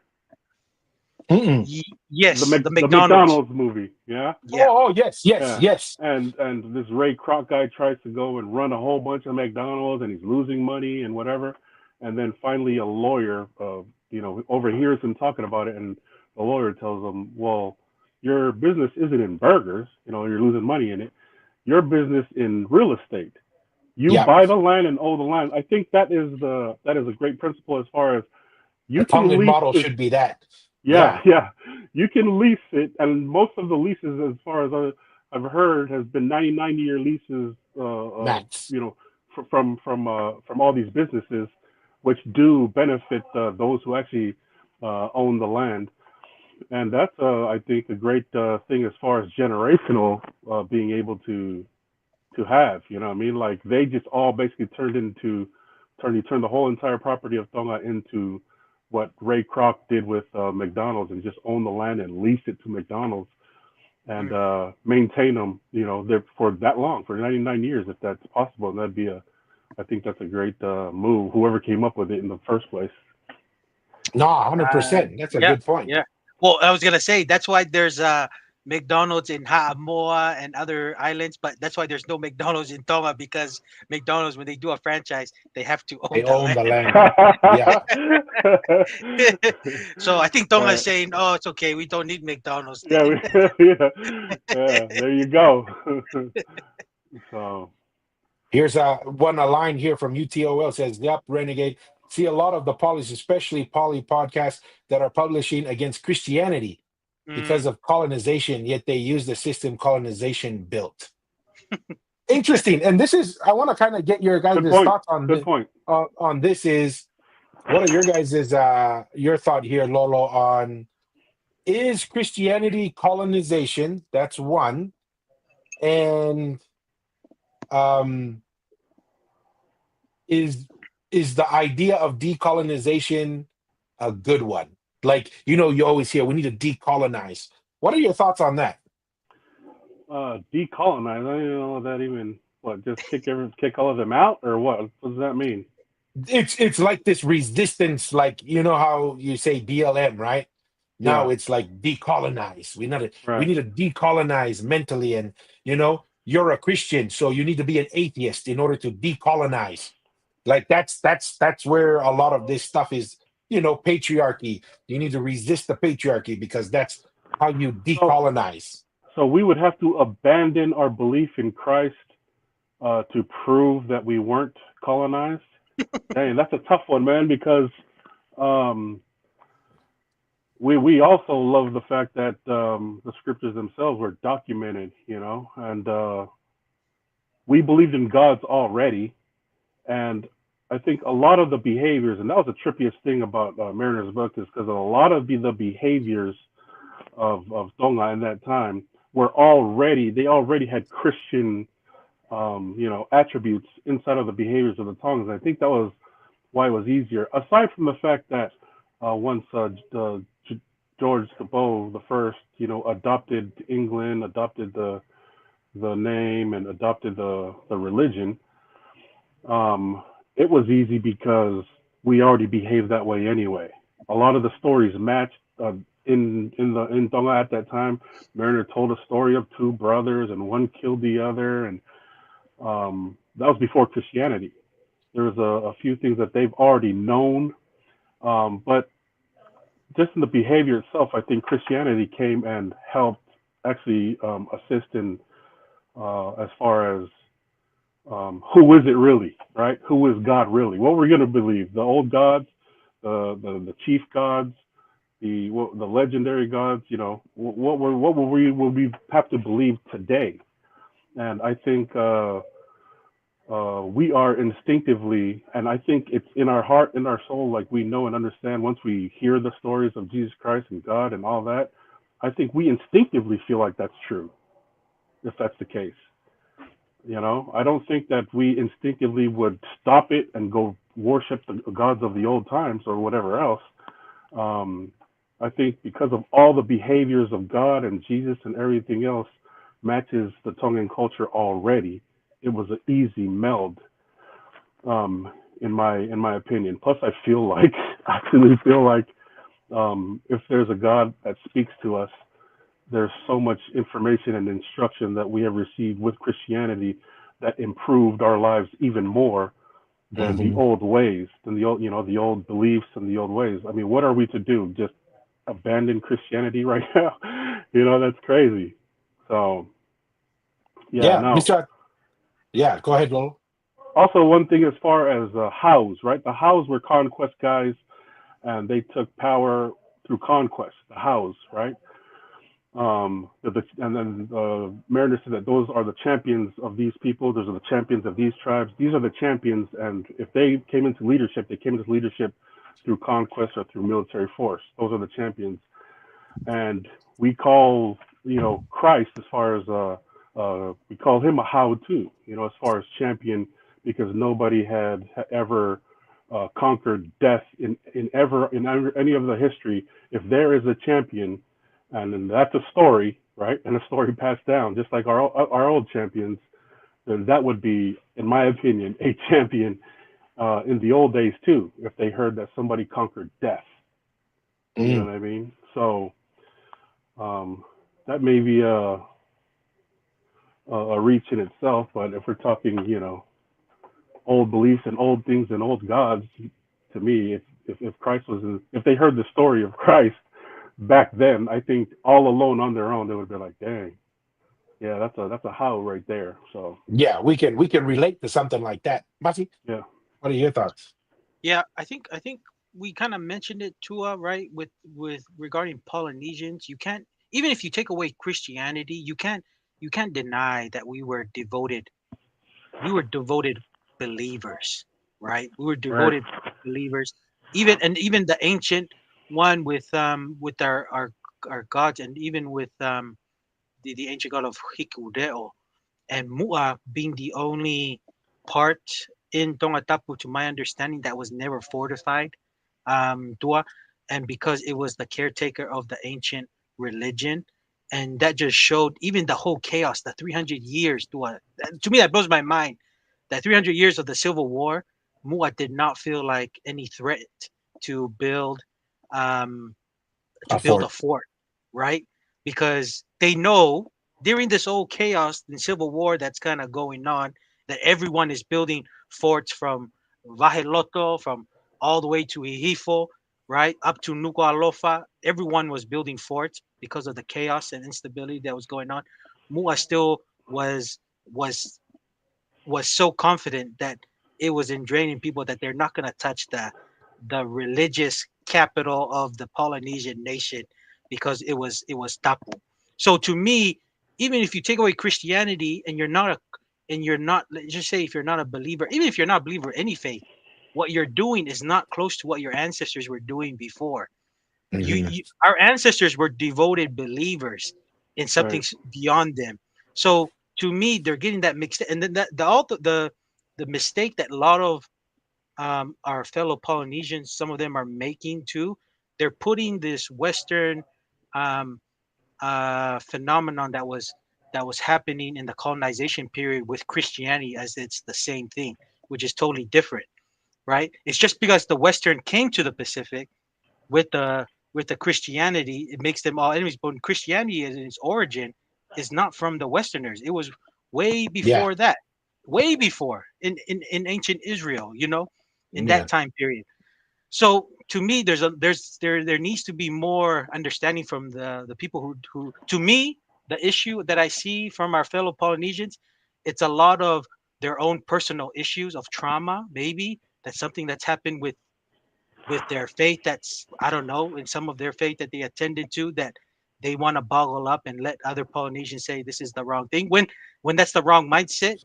Yes,
the McDonald's movie. Yeah.
Oh yes.
And this Ray Kroc guy tries to go and run a whole bunch of McDonald's, and he's losing money and whatever. And then finally, a lawyer, overhears him talking about it, and the lawyer tells him, "Well, your business isn't in burgers. You're losing money in it. Your business in real estate. You buy the land and own the land." I think that is a great principle as far as
the Tongan model should be that.
Yeah. You can lease it, and most of the leases, as far as I've heard, has been 99-year leases.
Max.
From all these businesses, which do benefit those who actually own the land. And that's, I think, a great thing as far as generational being able to have. You know what I mean? Like they just all basically turned the whole entire property of Tonga into what Ray Kroc did with McDonald's, and just own the land and lease it to McDonald's and maintain them, for that long, for 99 years, if that's possible. And that'd be I think that's a great move, whoever came up with it in the first place.
No, 100%. That's a good point.
Yeah. Well, I was going to say, that's why there's McDonald's in Momoa and other islands, but that's why there's no McDonald's in Tonga, because McDonald's, when they do a franchise, they have to own the land. So I think Tonga is saying, "Oh, it's okay. We don't need McDonald's."
Yeah, there you go. So
here's a line here from UTOL says, "Yep, Renegade. See a lot of the polys, especially poly podcasts, that are publishing against Christianity because of colonization, yet they use the system colonization built." Interesting. And this is, I want to kind of get your guys' thoughts on
Good point.
On this is, What are your guys' your thought here, Lolo, on is Christianity colonization? That's one. And um is the idea of decolonization a good one? Like, you always hear we need to decolonize. What are your thoughts on that?
Decolonize. I don't even know what that even. What? Just kick all of them out, or what? What does that mean?
It's like this resistance, like how you say BLM, right? Now
Yeah.
it's like decolonize. We
Right.
need to decolonize mentally, and you're a Christian, so you need to be an atheist in order to decolonize. Like that's where a lot of this stuff is, patriarchy. You need to resist the patriarchy because that's how you
So
decolonize.
so we would have to abandon our belief in Christ to prove that we weren't colonized. Dang, that's a tough one, man, because um, we also love the fact that the scriptures themselves were documented, and we believed in gods already, and I think a lot of the behaviors, and that was the trippiest thing about Mariner's book, is because a lot of the behaviors of Tonga in that time they already had Christian, attributes inside of the behaviors of the Tongans. I think that was why it was easier. Aside from the fact that once George the Bow the first, adopted England, adopted the name, and adopted the religion, it was easy because we already behaved that way anyway. A lot of the stories matched. In Tonga at that time, Mariner told a story of two brothers and one killed the other, and that was before Christianity. There was a few things that they've already known, but just in the behavior itself, I think Christianity came and helped actually assist in as far as who is it really, right? Who is God really? What we're going to believe? The old gods, the chief gods, the legendary gods. What will we have to believe today? And I think we are instinctively, and I think it's in our heart, in our soul, like we know and understand once we hear the stories of Jesus Christ and God and all that. I think we instinctively feel like that's true, if that's the case. I don't think that we instinctively would stop it and go worship the gods of the old times or whatever else. I think because of all the behaviors of God and Jesus and everything else matches the Tongan culture already, it was an easy meld, in my opinion. Plus, I actually feel like if there's a God that speaks to us, there's so much information and instruction that we have received with Christianity that improved our lives even more than the
Mhm.
old ways, than the old beliefs and the old ways. I mean, what are we to do? Just abandon Christianity right now? That's crazy. So, yeah,
Yeah,
no.
Mr. Yeah, go ahead, Lolo.
Also, one thing as far as Hows, right? The Hows were conquest guys, and they took power through conquest. The Hows, right? And then Mariner said that those are the champions of these people. Those are the champions of these tribes. These are the champions, and if they came into leadership, they came into leadership through conquest or through military force. Those are the champions, and we call Christ as far as we call him a How too. As far as champion, because nobody had ever conquered death in any of the history. If there is a champion, and then that's a story, right? And a story passed down, just like our old champions. Then that would be, in my opinion, a champion in the old days too. If they heard that somebody conquered death, you know
Mm.
what I mean? So that may be a reach in itself. But if we're talking, old beliefs and old things and old gods, to me, if Christ if they heard the story of Christ back then, I think all alone on their own, they would be like, dang, yeah, that's a how right there. So
Yeah, we can relate to something like that. Masi,
yeah,
what are your thoughts?
Yeah, I think we kind of mentioned it too, right? With regarding Polynesians, you can't, even if you take away Christianity, you can't deny that we were devoted believers, right? We were
right,
devoted believers. even the ancient one with our gods, and even with the ancient god of Hikudeo and Mu'a being the only part in Tonga Tapu, to my understanding, that was never fortified, Dua, and because it was the caretaker of the ancient religion, and that just showed even the whole chaos, the 300 years, Dua. To me, that blows my mind. That 300 years of the Civil War, Mu'a did not feel like any threat to um,
A
a
fort.
fort, right? Because they know during this old chaos and civil war that's kind of going on, that everyone is building forts from Vaheloto, from all the way to Ihifo, right, up to Nuku'alofa. Everyone was building forts because of the chaos and instability that was going on. Mua still was was so confident that it was ingraining people that they're not going to touch the religious capital of the Polynesian nation, because it was Tapu. So to me, even if you take away Christianity and you're not, let's just say, if you're not a believer, even if you're not a believer in any faith, what you're doing is not close to what your ancestors were doing before.
Hmm.
Our ancestors were devoted believers in something
Right.
beyond them. So to me, they're getting that mixed, and then the mistake that a lot of our fellow Polynesians, some of them are making too. They're putting this Western um, phenomenon that was happening in the colonization period with Christianity as it's the same thing, which is totally different, right? It's just because the Western came to the Pacific with the Christianity, it makes them all enemies. But when Christianity in its origin is not from the Westerners. It was way
Yeah.
before that, way before in ancient Israel, in
Yeah.
that time period. So to me, there needs to be more understanding from the people who to me, the issue that I see from our fellow Polynesians, it's a lot of their own personal issues of trauma, maybe that's something that's happened with their faith, that's, I don't know, in some of their faith that they attended to, that they want to boggle up and let other Polynesians say this is the wrong thing, when that's the wrong mindset.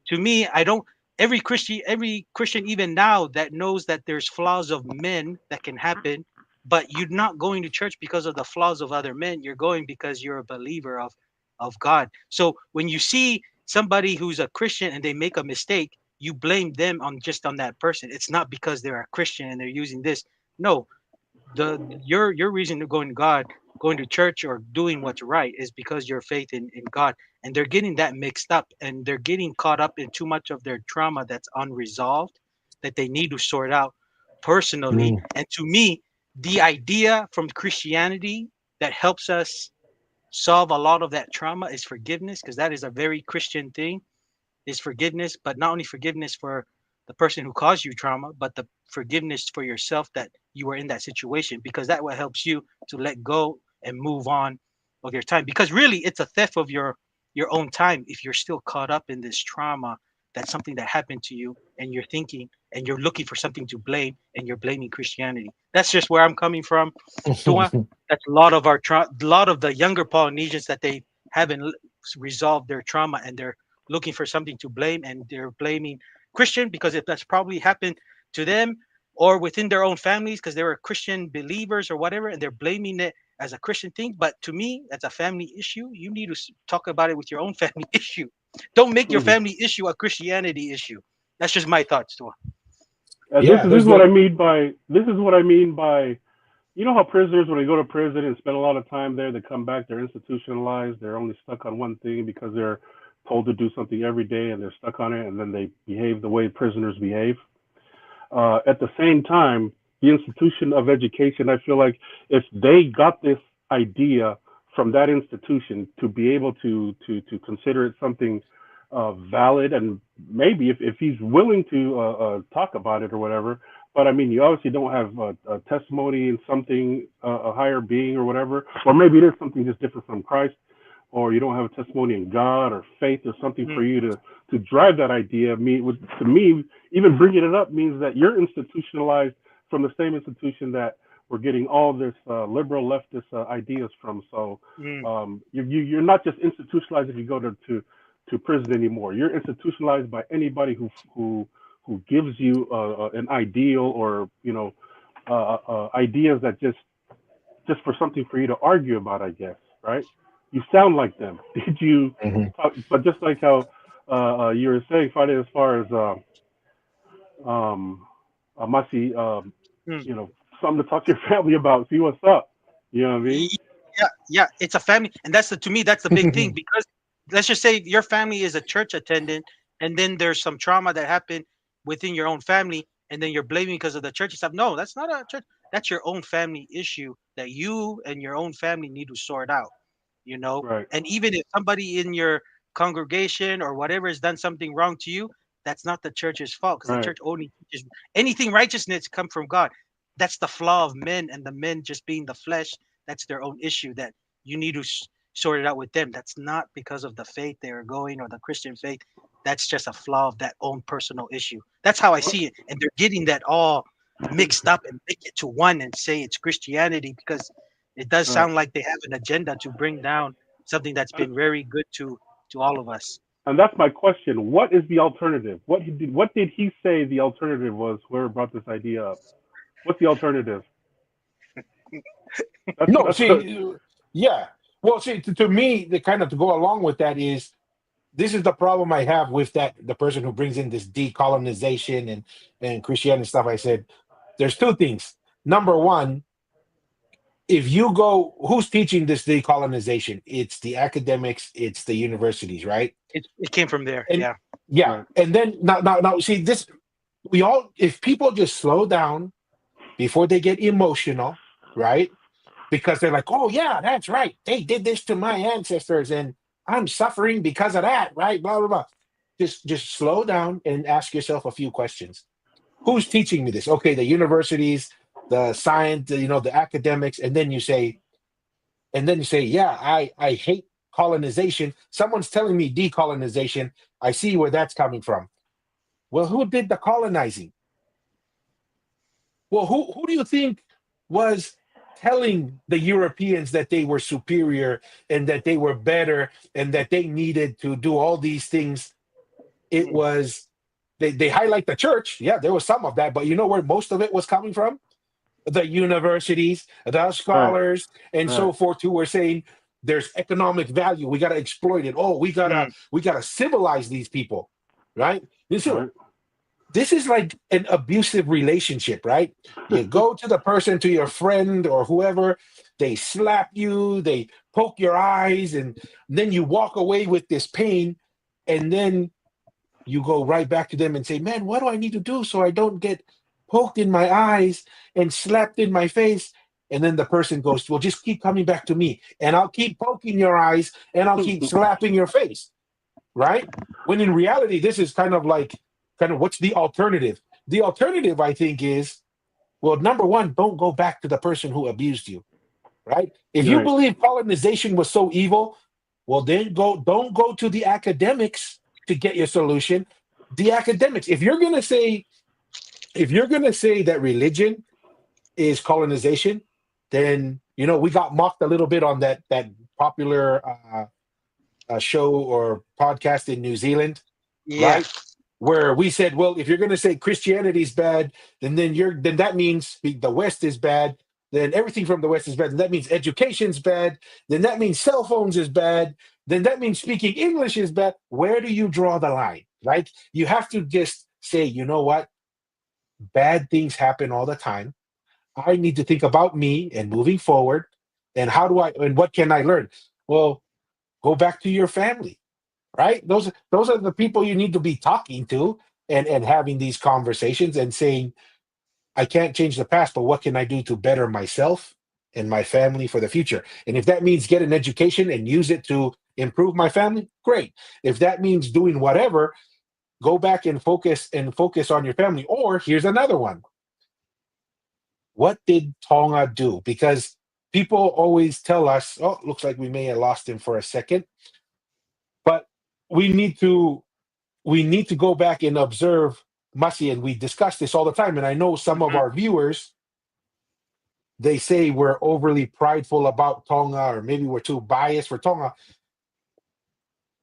To me, I don't, every Christian even now that knows that there's flaws of men that can happen, but you're not going to church because of the flaws of other men. You're going because you're a believer of God. So when you see somebody who's a Christian and they make a mistake, you blame them on that person. It's not because they're a Christian and they're using this. No, your reason to going to God, going to church or doing what's right is because your faith in God. And they're getting that mixed up, and they're getting caught up in too much of their trauma that's unresolved, that they need to sort out personally.
Mm.
And to me, the idea from Christianity that helps us solve a lot of that trauma is forgiveness, because that is a very Christian thing, is forgiveness, but not only forgiveness for the person who caused you trauma, but the forgiveness for yourself that you were in that situation, because that what helps you to let go and move on of your time. Because really, it's a theft of your own time if you're still caught up in this trauma. That's something that happened to you, and you're thinking and you're looking for something to blame, and you're blaming Christianity. That's just where I'm coming from, Tua. That's a lot of a lot of the younger Polynesians that they haven't resolved their trauma, and they're looking for something to blame, and they're blaming Christian because if that's probably happened to them or within their own families because they were Christian believers or whatever, and they're blaming it as a Christian thing. But to me, that's a family issue. You need to talk about it with your own family issue. Don't make your
Mhm.
family issue a Christianity issue. That's just my thoughts, Tua.
And
Yeah.
this
There's
is what I
the.
mean by you know how prisoners, when they go to prison and spend a lot of time there, they come back, they're institutionalized, they're only stuck on one thing because they're told to do something every day and they're stuck on it, and then they behave the way prisoners behave. At the same time, the institution of education, I feel like if they got this idea from that institution to be able to consider it something valid, and maybe if he's willing to talk about it or whatever. But I mean, you obviously don't have a testimony in something, a higher being or whatever, or maybe it is something just different from Christ, or you don't have a testimony in God or faith or something for
Mm,
you to drive that idea. To me, even bringing it up means that you're institutionalized from the same institution that we're getting all this liberal leftist ideas from. So
mm,
you're not just institutionalized if you go to prison anymore. You're institutionalized by anybody who gives you an ideal, or ideas that just for something for you to argue about, I guess, right? You sound like them. Did you?
Mhm.
But just like how you were saying, Friday, as far as Masi,
Mm.
you know, something to talk to your family about. See what's up. You know what I mean?
Yeah, it's a family, and that's the to me that's the big thing because let's just say your family is a church attendant, and then there's some trauma that happened within your own family, and then you're blaming because of the church and stuff. No, that's not a church. That's your own family issue that you and your own family need to sort out. You know,
Right.
and even if somebody in your congregation or whatever has done something wrong to you, that's not the church's fault because the
Right.
church only teaches anything righteousness come from God. That's the flaw of men, and the men just being the flesh, that's their own issue that you need to sort it out with them. That's not because of the faith they are going or the Christian faith. That's just a flaw of that own personal issue. That's how I see it. And they're getting that all mixed up and make it to one and say it's Christianity because it does
Right.
sound like they have an agenda to bring down something that's been very good to all of us.
And that's my question. What is the alternative? What did he say the alternative was? Whoever brought this idea up. What's the alternative?
No,
That's what,
see, yeah. Well, see, to me, the kind of to go along with that is this is the problem I have with that the person who brings in this decolonization and Christianity stuff. I said there's two things. Number one, if you go, who's teaching this decolonization? It's the academics, it's the universities, right?
It came from there.
And
Yeah.
yeah,
right.
and then now see this. We all, if people just slow down before they get emotional, right? Because they're like, oh yeah, that's right. They did this to my ancestors, and I'm suffering because of that, right? Blah blah blah. Just slow down and ask yourself a few questions. Who's teaching me this? Okay, the universities, the science, the academics, and then you say, yeah, I hate colonization. Someone's telling me decolonization. I see where that's coming from. Well, who did the colonizing? Well, who do you think was telling the Europeans that they were superior and that they were better and that they needed to do all these things? It
Mm.
was they highlight the church. Yeah, there was some of that, but you know where most of it was coming from? The universities, the
Right.
scholars, and so
Right.
forth, who were saying there's economic value. We got to exploit it. Oh,
Mm.
we gotta civilize these people, right?
Right.
This is like an abusive relationship, right? You go to the person, to your friend or whoever, they slap you, they poke your eyes, and then you walk away with this pain, and then you go right back to them and say, man, what do I need to do so I don't get poked in my eyes and slapped in my face? And then the person goes, well, just keep coming back to me, and I'll keep poking your eyes and I'll keep slapping your face, right? When in reality, this is kind of what's the alternative? The alternative, I think, is, well, number one, don't go back to the person who abused you, right? If you
Right.
believe colonization was so evil, well, then don't go to the academics to get your solution. The academics, if you're gonna say that religion is colonization, then we got mocked a little bit on that popular show or podcast in New Zealand,
Yeah.
right? Where we said, well, if you're going to say Christianity is bad, then that means the West is bad. Then everything from the West is bad. Then that means education's bad. Then that means cell phones is bad. Then that means speaking English is bad. Where do you draw the line, right? You have to just say, you know what? Bad things happen all the time. I need to think about me and moving forward. And what can I learn? Well, go back to your family, right? Those are the people you need to be talking to and having these conversations and saying, I can't change the past, but what can I do to better myself and my family for the future? And if that means get an education and use it to improve my family, great. If that means doing whatever, go back and focus on your family. Or here's another one. What did Tonga do? Because people always tell us, oh, looks like we may have lost him for a second. But we need to go back and observe Masi, and we discuss this all the time. And I know some of
Mhm.
our viewers, they say we're overly prideful about Tonga, or maybe we're too biased for Tonga.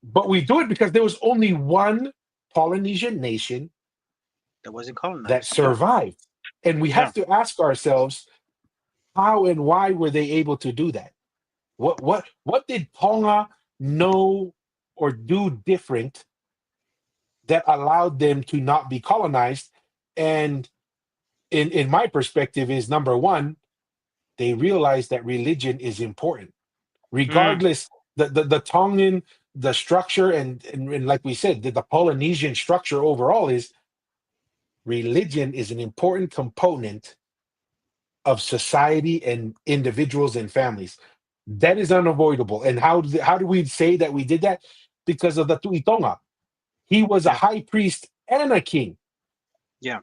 But we do it because there was only one Polynesian nation
That wasn't
that
colonized.
survived. And we
Yeah.
have to ask ourselves, how and why were they able to do that? What did Tonga know or do different that allowed them to not be colonized? And in my perspective is, number one, they realized that religion is important.
Mm,
Regardless, the Tongan, the structure, and like we said, the Polynesian structure overall is religion is an important component of society and individuals and families. That is unavoidable. And how do we say that we did that? Because of the Tui Tonga. He was a
yeah.
high priest and a king.
Yeah.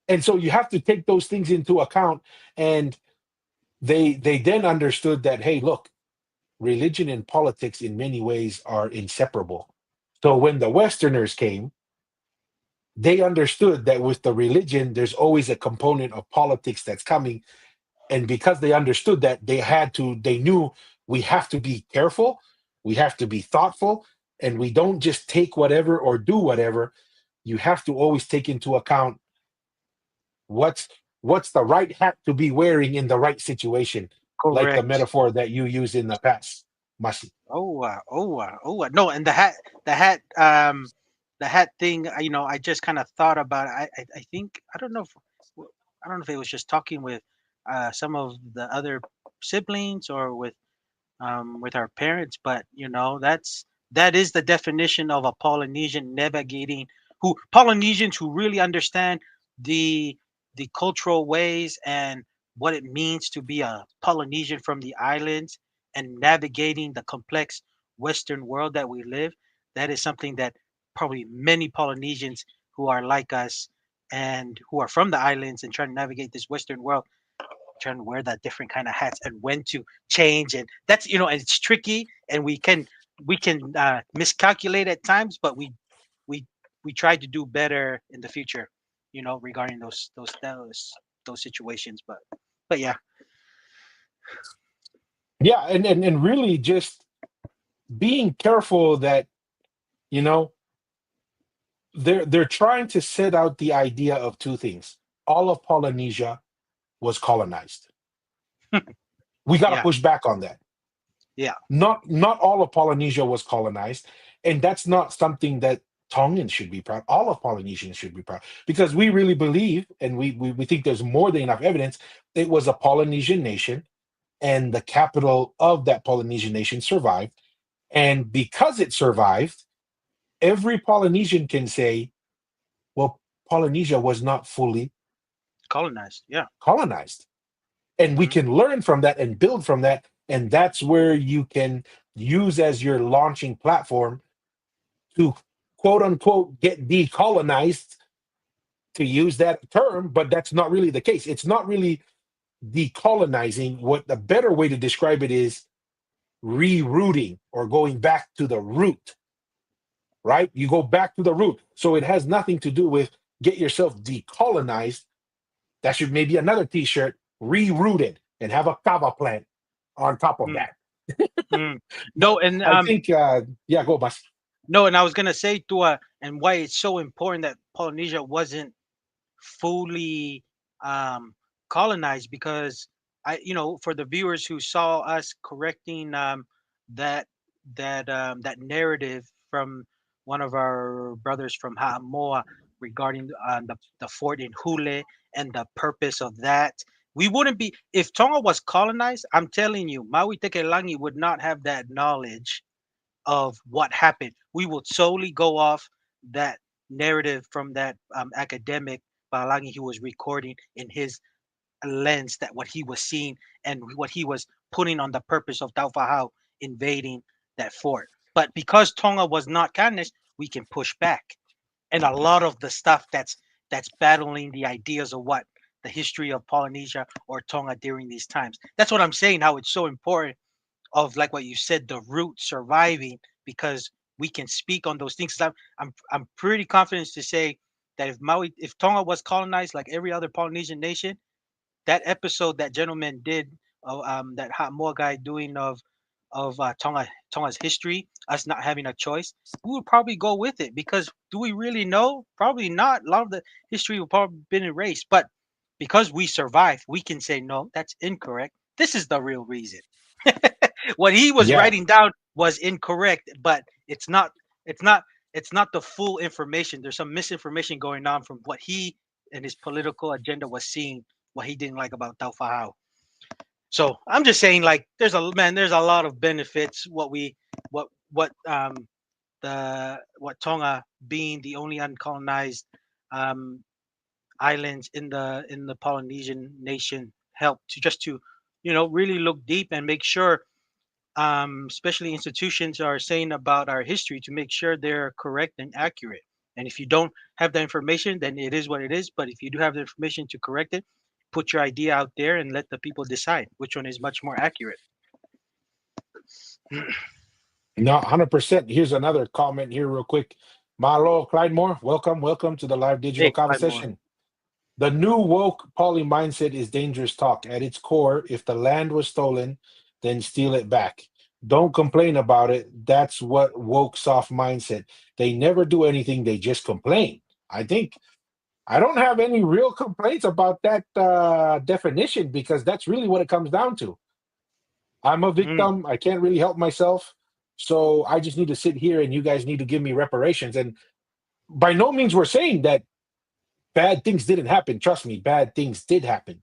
And so you have to take those things into account. And they then understood that, hey, look, religion and politics in many ways are inseparable. So when the Westerners came, they understood that with the religion, there's always a component of politics that's coming. And because they understood that, they knew we have to be careful, we have to be thoughtful, and we don't just take whatever or do whatever. You have to always take into account what's what's the right hat to be wearing in the right situation, like the
Correct.
metaphor that you used in the past, Masi.
No, and the hat thing. I just kind of thought about it. I think I don't know if it was just talking with some of the other siblings or with our parents, but that is the definition of a Polynesian navigating who Polynesians who really understand the the cultural ways and what it means to be a Polynesian from the islands and navigating the complex Western world that we live. That is something that probably many Polynesians who are like us and who are from the islands and trying to navigate this Western world trying to wear that different kind of hats and when to change and that's and it's tricky and we can miscalculate at times but we we try to do better in the future regarding those situations but yeah.
Yeah, and really just being careful that, you know, they're trying to set out the idea of two things. All of Polynesia was colonized. We got to
Yeah.
push back on that.
Yeah.
Not all of Polynesia was colonized, and that's not something that Tongans should be proud. All of Polynesians should be proud because we really believe, and we think there's more than enough evidence. It was a Polynesian nation, and the capital of that Polynesian nation survived. And because it survived, every Polynesian can say, "Well, Polynesia was not fully
Colonized. Yeah.
colonized," and we
Hmm.
can learn from that and build from that. And that's where you can use as your launching platform to quote unquote get decolonized, to use that term, but that's not really the case. It's not really decolonizing. What the better way to describe it is rerouting or going back to the root, right? You go back to the root. So it has nothing to do with get yourself decolonized. That should maybe another t-shirt, rerouted, and have a kava plant on top of
Mm,
that.
mm. No, and
I think yeah, go Bas.
no, and I was gonna say to and why it's so important that Polynesia wasn't fully um, colonized because for the viewers who saw us correcting that that narrative from one of our brothers from Ha'amoa regarding the fort in Hule and the purpose of that. We wouldn't be if Tonga was colonized. I'm telling you, Maui Tekelangi would not have that knowledge of what happened. We will solely go off that narrative from that academic Palangi he was recording in his lens that what he was seeing and what he was putting on the purpose of Taufahau invading that fort. But because Tonga was not colonized, we can push back. And a lot of the stuff that's battling the ideas of what the history of Polynesia or Tonga during these times. That's what I'm saying, how it's so important of like what you said, the root surviving because we can speak on those things. I'm pretty confident to say that if Tonga was colonized like every other Polynesian nation, that episode that gentleman did, that hot Moa guy doing of Tonga's history, us not having a choice, we would probably go with it because do we really know? Probably not. A lot of the history would probably been erased, but because we survived, we can say, no, that's incorrect. This is the real reason. What he was
Yeah.
writing down was incorrect, but it's not it's not the full information. There's some misinformation going on from what he and his political agenda was seeing, what he didn't like about Taufahao. So I'm just saying, like, there's a lot of benefits. What Tonga being the only uncolonized um, islands in the Polynesian nation helped to just to, really look deep and make sure, especially institutions are saying about our history, to make sure they're correct and accurate. And if you don't have the information, then it is what it is. But if you do have the information to correct it, put your idea out there and let the people decide which one is much more accurate.
No, 100%. Here's another comment here, real quick. Malo Clydemore, welcome to the live digital
Hey, Clyde Moore.
conversation. The new woke poly mindset is dangerous talk. At its core, if the land was stolen, then steal it back. Don't complain about it. That's what woke soft mindset. They never do anything, they just complain. I don't have any real complaints about that definition, because that's really what it comes down to. I'm a
Mm,
victim. I can't really help myself. So I just need to sit here and you guys need to give me reparations. And by no means we're saying that bad things didn't happen. Trust me, bad things did happen.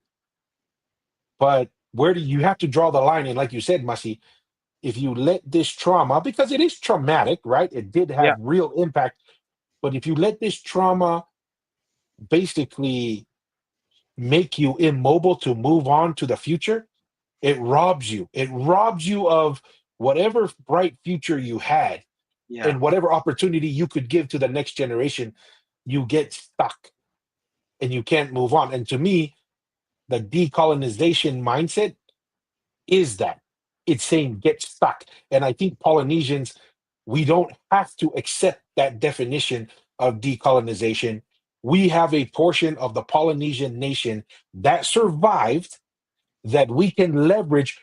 But where do you have to draw the line? And like you said, Masi, if you let this trauma, because it is traumatic, right? It did
yeah,
have real impact. But if you let this trauma basically make you immobile to move on to the future, it robs you. It robs you of whatever bright future you had
yeah,
and whatever opportunity you could give to the next generation. You get stuck and you can't move on. And to me, the decolonization mindset is that it's saying get stuck. And I think Polynesians, we don't have to accept that definition of decolonization. We have a portion of the Polynesian nation that survived that we can leverage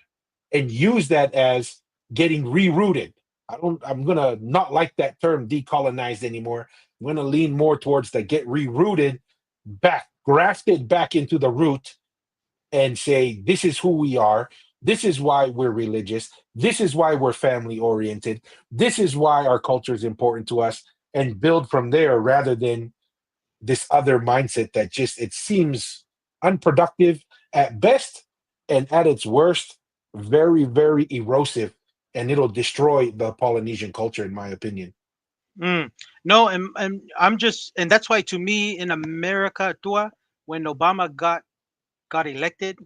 and use that as getting rerouted. I'm gonna not like that term decolonized anymore. I'm gonna lean more towards the get rerouted back, grafted back into the root, and say, this is who we are. This is why we're religious. This is why we're family oriented. This is why our culture is important to us, and build from there rather than this other mindset that just, it seems unproductive at best, and at its worst, very, very erosive, and it'll destroy the Polynesian culture, in my opinion.
mm. No, and I'm just, and that's why to me in America, Tua, when Obama got elected,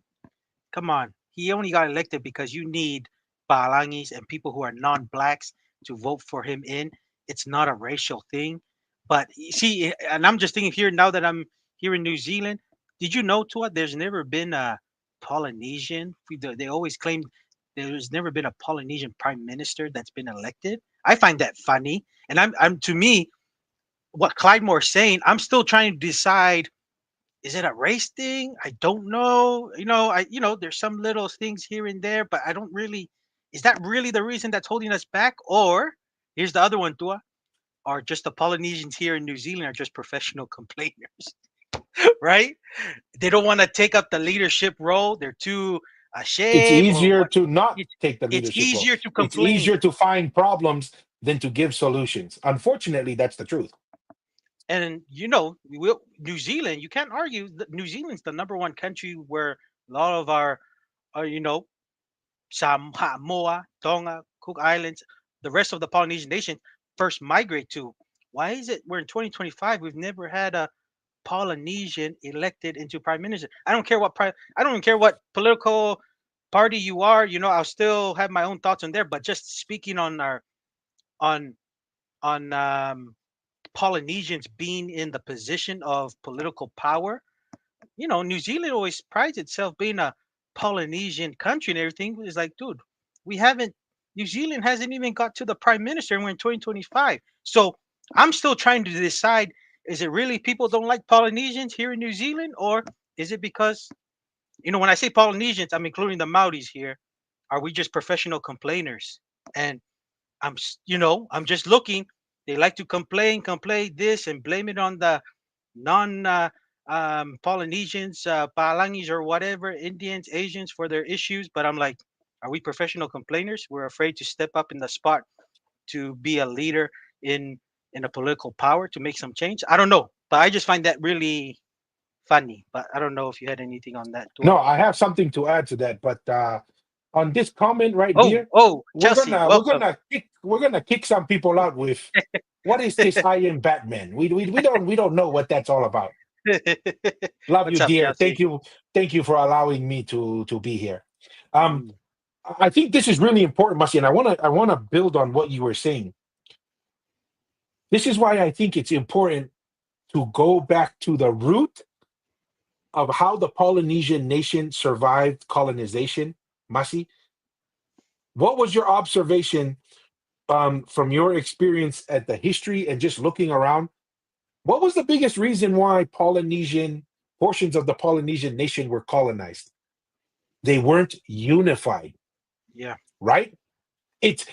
come on, he only got elected because you need Palangis and people who are non-blacks to vote for him in. It's not a racial thing. But you see, and I'm just thinking here now that I'm here in New Zealand. Did you know, Tua, there's never been a Polynesian? They always claim there's never been a Polynesian prime minister that's been elected. I find that funny. And I'm to me, what Clyde Moore's saying, I'm still trying to decide, is it a race thing? I don't know. There's some little things here and there, but I don't really. Is that really the reason that's holding us back? Or here's the other one, Tua. Are just the Polynesians here in New Zealand are just professional complainers, right? They don't want to take up the leadership role. They're too
It's
ashamed, or
easier
what?
to not
It's
take the
it's
leadership role.
easier to
It's
complain.
easier to find problems than to give solutions. Unfortunately, that's the truth.
And New Zealand, you can't argue that New Zealand's the number one country where a lot of our Samoa, Tonga, Cook Islands, the rest of the Polynesian nation first migrate to. Why is it we're in 2025? We've never had a Polynesian elected into prime minister. I don't care I don't even care what political party you are. I'll still have my own thoughts on there. But just speaking on our on Polynesians being in the position of political power, New Zealand always prides itself being a Polynesian country and everything. It's like, dude, we haven't. New Zealand hasn't even got to the prime minister, and we're in 2025. So I'm still trying to decide: is it really people don't like Polynesians here in New Zealand, or is it because when I say Polynesians, I'm including the Maoris here. Are we just professional complainers? And I'm just looking. They like to complain this, and blame it on the non Polynesians, Palangis or whatever, Indians, Asians for their issues. But I'm like, are we professional complainers? We're afraid to step up in the spot to be a leader in a political power to make some change. I don't know, but I just find that really funny. But I don't know if you had anything on that, Tua.
No, I have something to add to that, but on this comment right
Oh,
here,
oh, Chelsea, welcome.
we're gonna kick some people out with what is this I am Batman? We don't know what that's all about. Love you,
What's up,
dear.
Chelsea?
Thank you for allowing me to be here. Um,
Mm,
I think this is really important, Masi, and I wanna build on what you were saying. This is why I think it's important to go back to the root of how the Polynesian nation survived colonization, Masi. What was your observation from your experience at the history and just looking around? What was the biggest reason why Polynesian portions of the Polynesian nation were colonized? They weren't unified,
yeah.
right? It's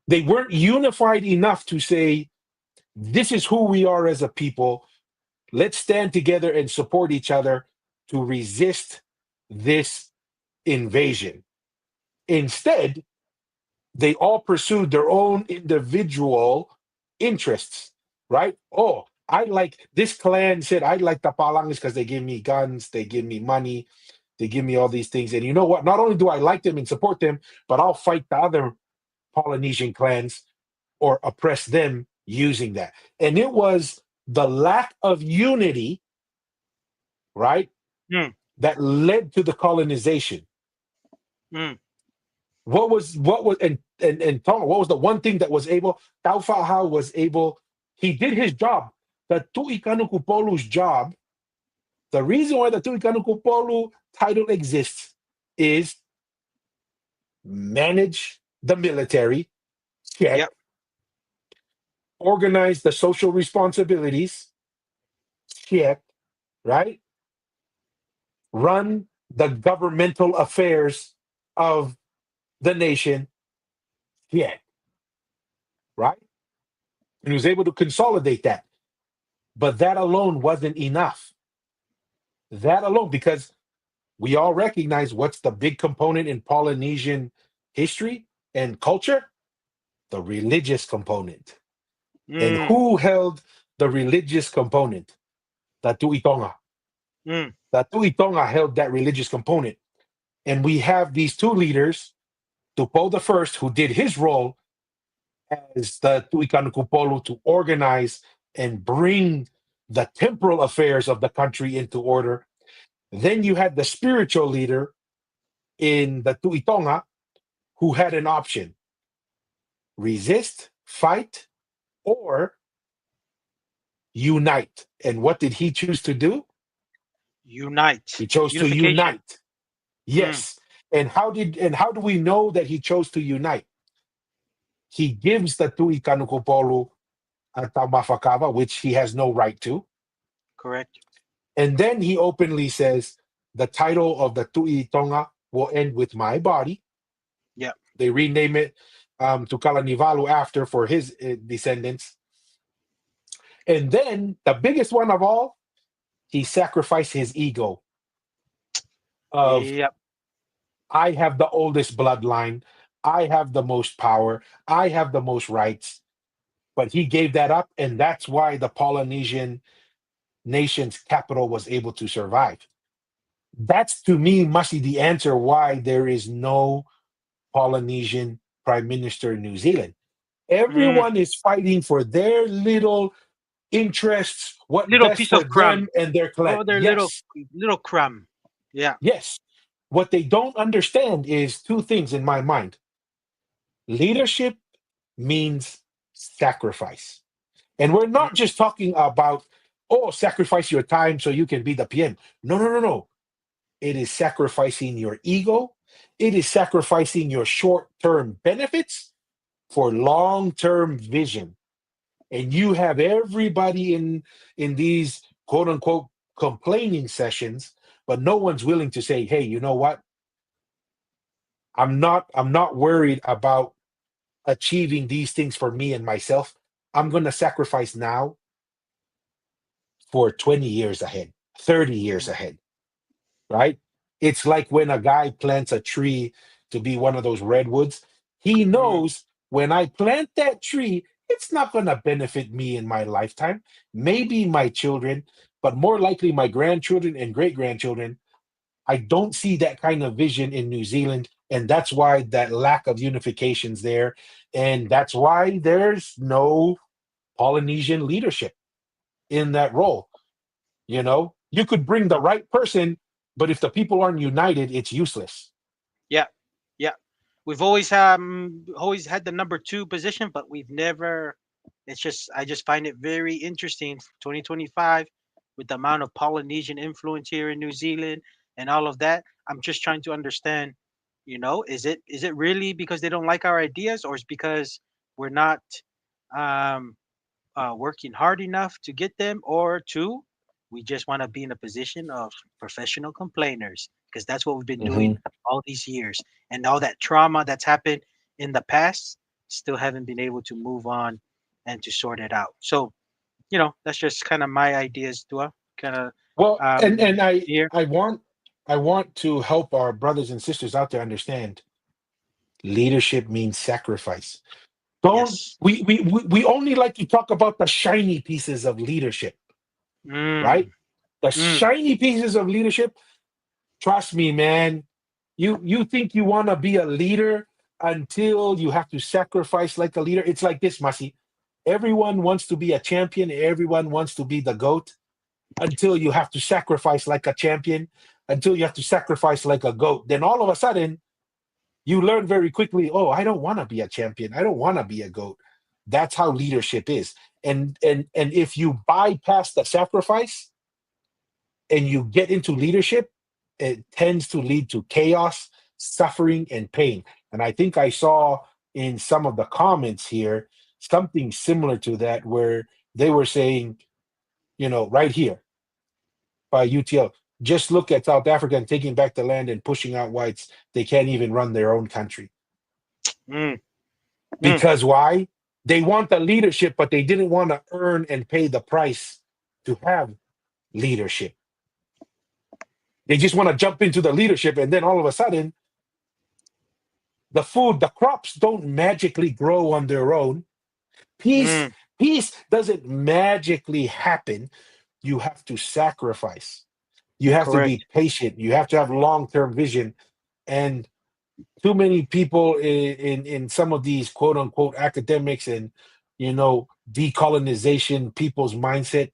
they weren't unified enough to say, this is who we are as a people. Let's stand together and support each other to resist this invasion. Instead, they all pursued their own individual interests, right? Oh, I like this clan said I like the Palangis because they give me guns, they give me money, they give me all these things. And you know what? Not only do I like them and support them, but I'll fight the other Polynesian clans or oppress them using that. And it was the lack of unity, right,
Mm,
that led to the colonization.
mm,
What was and Tonga, what was the one thing that was able, Taufaha was able, he did his job. The Tui Kanukupolu's job, the reason why the Tui Kanukupolu title exists is manage the military, check,
yep.
organize the social responsibilities, check, right? Run the governmental affairs of the nation, check, right? And he was able to consolidate that. But that alone wasn't enough. That alone, because we all recognize what's the big component in Polynesian history and culture? The religious component. And
Mm,
who held the religious component? The Tui Tonga.
mm,
The Tui Tonga held that religious component. And we have these two leaders, Tupo the First, who did his role as the Tui Kanukupolu to organize and bring the temporal affairs of the country into order. Then you had the spiritual leader in the Tui Tonga who had an option: resist, fight, or unite. And what did he choose to do?
unite.
He chose to
Unification.
unite.
Mm,
Yes. And how do we know that he chose to unite? He gives the Tui Kanukupolu a Taumafakava, which he has no right to.
correct.
And then he openly says, the title of the Tui Tonga will end with my body.
Yep.
They rename it to Kalanivalu after for his descendants. And then the biggest one of all, he sacrificed his ego of,
Yep.
I have the oldest bloodline, I have the most power, I have the most rights. But he gave that up, and that's why the Polynesian nation's capital was able to survive. That's to me must be the answer why there is no Polynesian prime minister in New Zealand.
Mm.
Everyone is fighting for their little interests, what
Little
best
piece
for
of
them
crumb.
and their clan.
Oh, their
Yes,
little crumb. Yeah.
yes. What they don't understand is two things in my mind. Leadership means sacrifice. And we're not
Mm,
just talking about, oh, sacrifice your time so you can be the PM. No, no, no, no. It is sacrificing your ego. It is sacrificing your short term benefits for long term vision. And you have everybody in these quote unquote complaining sessions, but no one's willing to say, hey, you know what? I'm not worried about achieving these things for me and myself. I'm going to sacrifice now for 20 years ahead. 30 years ahead, right? It's like when a guy plants a tree to be one of those redwoods. He
Mm,
knows when I plant that tree, it's not going to benefit me in my lifetime, maybe my children, but more likely my grandchildren and great grandchildren. I don't see that kind of vision in New Zealand. And that's why that lack of unification's there. And that's why there's no Polynesian leadership in that role. You could bring the
mm.
right person, but if the people aren't united, it's useless.
Yeah, yeah. We've always had the number two position, but we've never. It's just I just find it very interesting. 2025, with the amount of Polynesian influence here in New Zealand and all of that. I'm just trying to understand. Is it really because they don't like our ideas, or is because we're not um, working hard enough to get them, or two, we just want to be in a position of professional complainers because that's what we've been doing
Mhm.
all these years, and all that trauma that's happened in the past still haven't been able to move on and to sort it out. So that's just kind of my ideas, Dua. Kind of
Well, and
here.
I want to help our brothers and sisters out there understand leadership means sacrifice. Don't
Yes.
we only like to talk about the shiny pieces of leadership, right?
Mm,
The
mm,
shiny pieces of leadership. Trust me, man. You think you want to be a leader until you have to sacrifice like a leader. It's like this, Masi. Everyone wants to be a champion. Everyone wants to be the goat until you have to sacrifice like a champion, until you have to sacrifice like a goat. Then all of a sudden, you learn very quickly, oh, I don't want to be a champion. I don't want to be a goat. That's how leadership is. And if you bypass the sacrifice and you get into leadership, it tends to lead to chaos, suffering, and pain. And I think I saw in some of the comments here something similar to that where they were saying, right here by UTL, just look at South Africa and taking back the land and pushing out whites. They can't even run their own country.
mm, mm.
Because why? They want the leadership, but they didn't want to earn and pay the price to have leadership. They just want to jump into the leadership, and then all of a sudden, the crops don't magically grow on their own. Peace,
Mm,
peace doesn't magically happen. You have to sacrifice. You have to
correct.
be patient. You have to have long-term vision. And too many people in some of these quote unquote academics and decolonization people's mindset,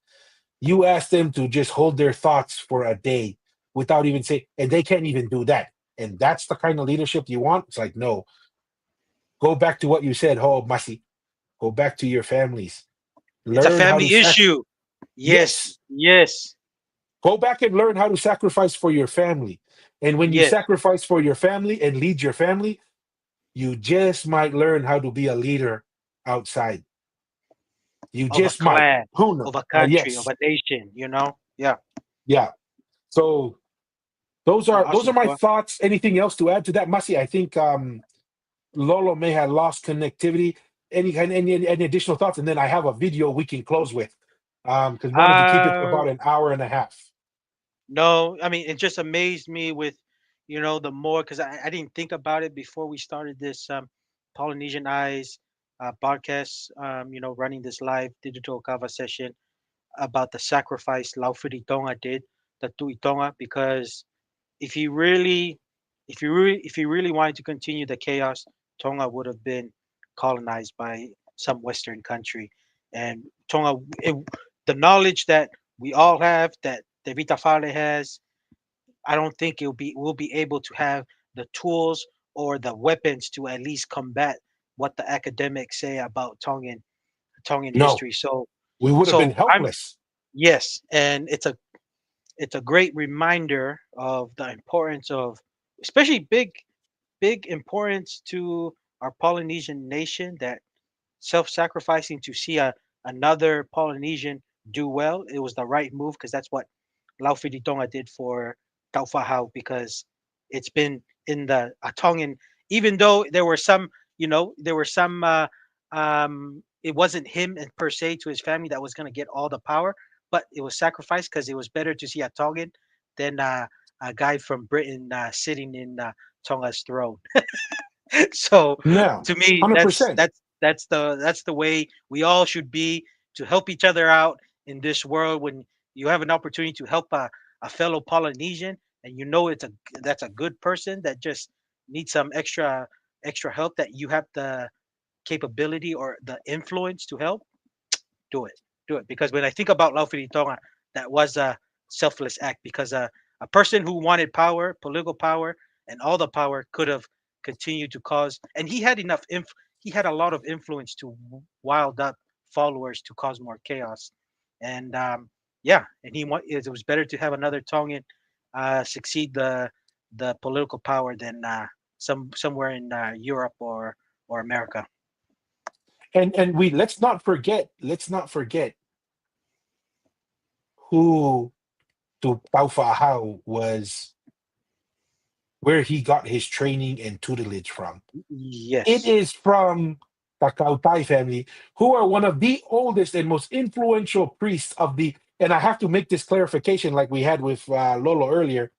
you ask them to just hold their thoughts for a day without even saying, and they can't even do that. And that's the kind of leadership you want. It's like, no, go back to what you said. Oh, Masi, go back to your families.
It's a
Learn how to
family issue. Yes.
Yes,
Yes.
go back and learn how to sacrifice for your family. And when you
Yes.
sacrifice for your family and lead your family, you just might learn how to be a leader outside. You
Of a
just might.
clan,
Who knows?
of a country, of
Yes.
a nation. Yeah.
Yeah. So those are
Awesome.
my
Tua.
thoughts. Anything else to add to that, Masi? I think Lolo may have lost connectivity. Any additional thoughts? And then I have a video we can close with. Because wanted to keep it to
Uh,
about an hour and a half.
no, I mean, it just amazed me with, the more, because I didn't think about it before we started this Polynesian Eyes podcast, running this live digital cover session about the sacrifice Laufidi Tonga did, the Tui Tonga, because if he really, if he really wanted to continue the chaos, Tonga would have been colonized by some Western country, and Tonga, the knowledge that we all have, that the Vita Fale has, I don't think we'll be able to have the tools or the weapons to at least combat what the academics say about Tongan
No,
history. So
we would have been
so I'm
helpless.
yes, and it's a great reminder of the importance of, especially big importance to our Polynesian nation, that self-sacrificing to see another Polynesian do well, it was the right move, because that's what Laufidi Tonga did for Taufahau, because it's been in the Tongan, even though there were some it wasn't him and per se to his family that was going to get all the power, but it was sacrificed because it was better to see a Tongan than a guy from Britain sitting in Tonga's throne. So
Yeah,
to me,
100%.
that's the way we all should be, to help each other out in this world. When you have an opportunity to help a fellow Polynesian, and you know that's a good person that just needs some extra help, that you have the capability or the influence to help, do it. Do it. Because when I think about Laufey Tonga, that was a selfless act, because a person who wanted power, political power, and all the power could have continued to cause, and he had he had a lot of influence to wild up followers to cause more chaos. And yeah, and it was better to have another Tongan succeed the political power than somewhere in Europe or America.
And we let's not forget who to Taufa'ahau was, where he got his training and tutelage from. It
Yes.
is from the Kautai family, who are one of the oldest and most influential priests of the, and I have to make this clarification like we had with Lolo earlier,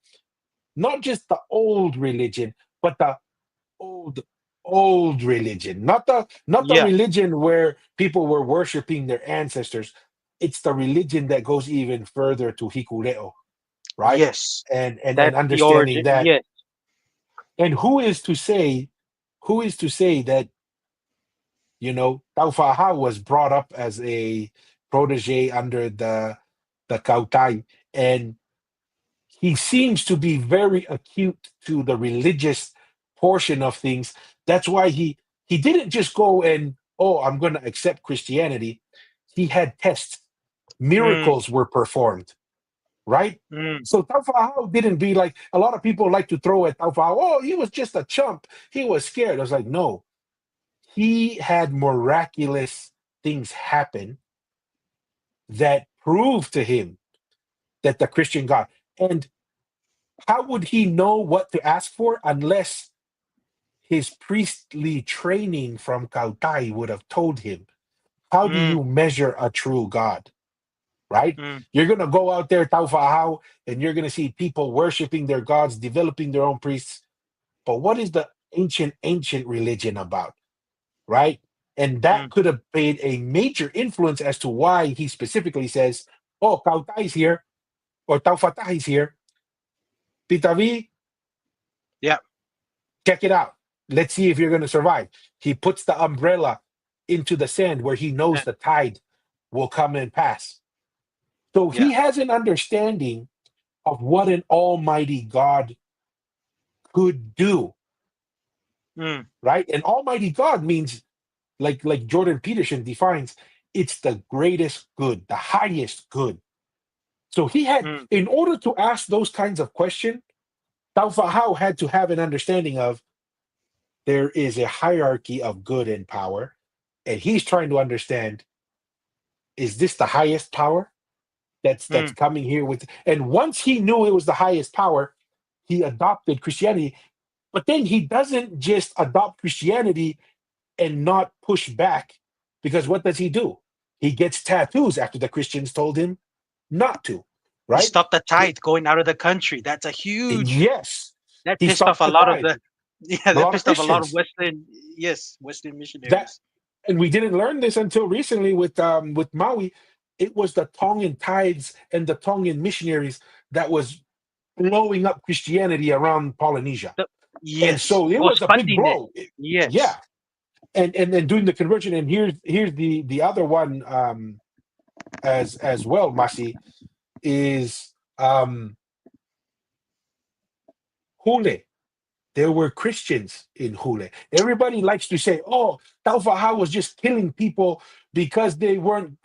not just the old religion, but the old old religion, not the
Yeah.
religion where people were worshiping their ancestors. It's the religion that goes even further to Hikuleo, right?
Yes.
And
That's the
understanding
origin.
that.
Yes.
And who is to say that, Taufaha was brought up as a protege under the Kautai, and he seems to be very acute to the religious portion of things. That's why he didn't just go and, oh, I'm going to accept Christianity. He had tests.
Mm,
Miracles were performed, right?
mm,
So Taufa'ahau didn't be like a lot of people like to throw at Taufa'ahau. Oh, he was just a chump. He was scared. I was like, no, he had miraculous things happen that proved to him that the Christian God. And how would he know what to ask for unless his priestly training from Kautai would have told him? How do
mm,
you measure a true God? Right?
mm,
You're going to go out there, Taufa'ahau, and you're going to see people worshiping their gods, developing their own priests. But what is the ancient religion about? Right? And that
mm.
could have made a major influence as to why he specifically says, oh, Kautai is here, or Taufata is here. Pitavi,
Yeah.
check it out. Let's see if you're going to survive. He puts the umbrella into the sand where he knows
Yeah.
the tide will come and pass. So
Yeah.
he has an understanding of what an almighty God could do,
Mm,
right? And almighty God means, like Jordan Peterson defines, it's the greatest good, the highest good. So he had,
mm,
in order to ask those kinds of questions, Taufa'ahau had to have an understanding of there is a hierarchy of good and power, and he's trying to understand, is this the highest power that's
mm.
coming here with? And once he knew it was the highest power, he adopted Christianity. But then he doesn't just adopt Christianity and not push back, because what does he do? He gets tattoos after the Christians told him not to,
He
right?
stopped the
He-
tithe going out of the country. That's a huge.
yes,
That
he
pissed off
stopped
a
the
lot of
tithe.
the. Yeah,
A
that
lot of
pissed off a lot of
Christians.
Western. Yes, Western
That,
missionaries.
and we didn't learn this until recently with Maui. It was the Tongan tithes and the Tongan missionaries that was blowing up Christianity around Polynesia,
The-
and
yes,
so it
it was
was a big
funding it.
blow. Yeah,
Yes.
and then doing the conversion. And here's the other one, as well, Masi, is Hule. There were Christians in Hule. Everybody likes to say, "Oh, Taufaha was just killing people because they weren't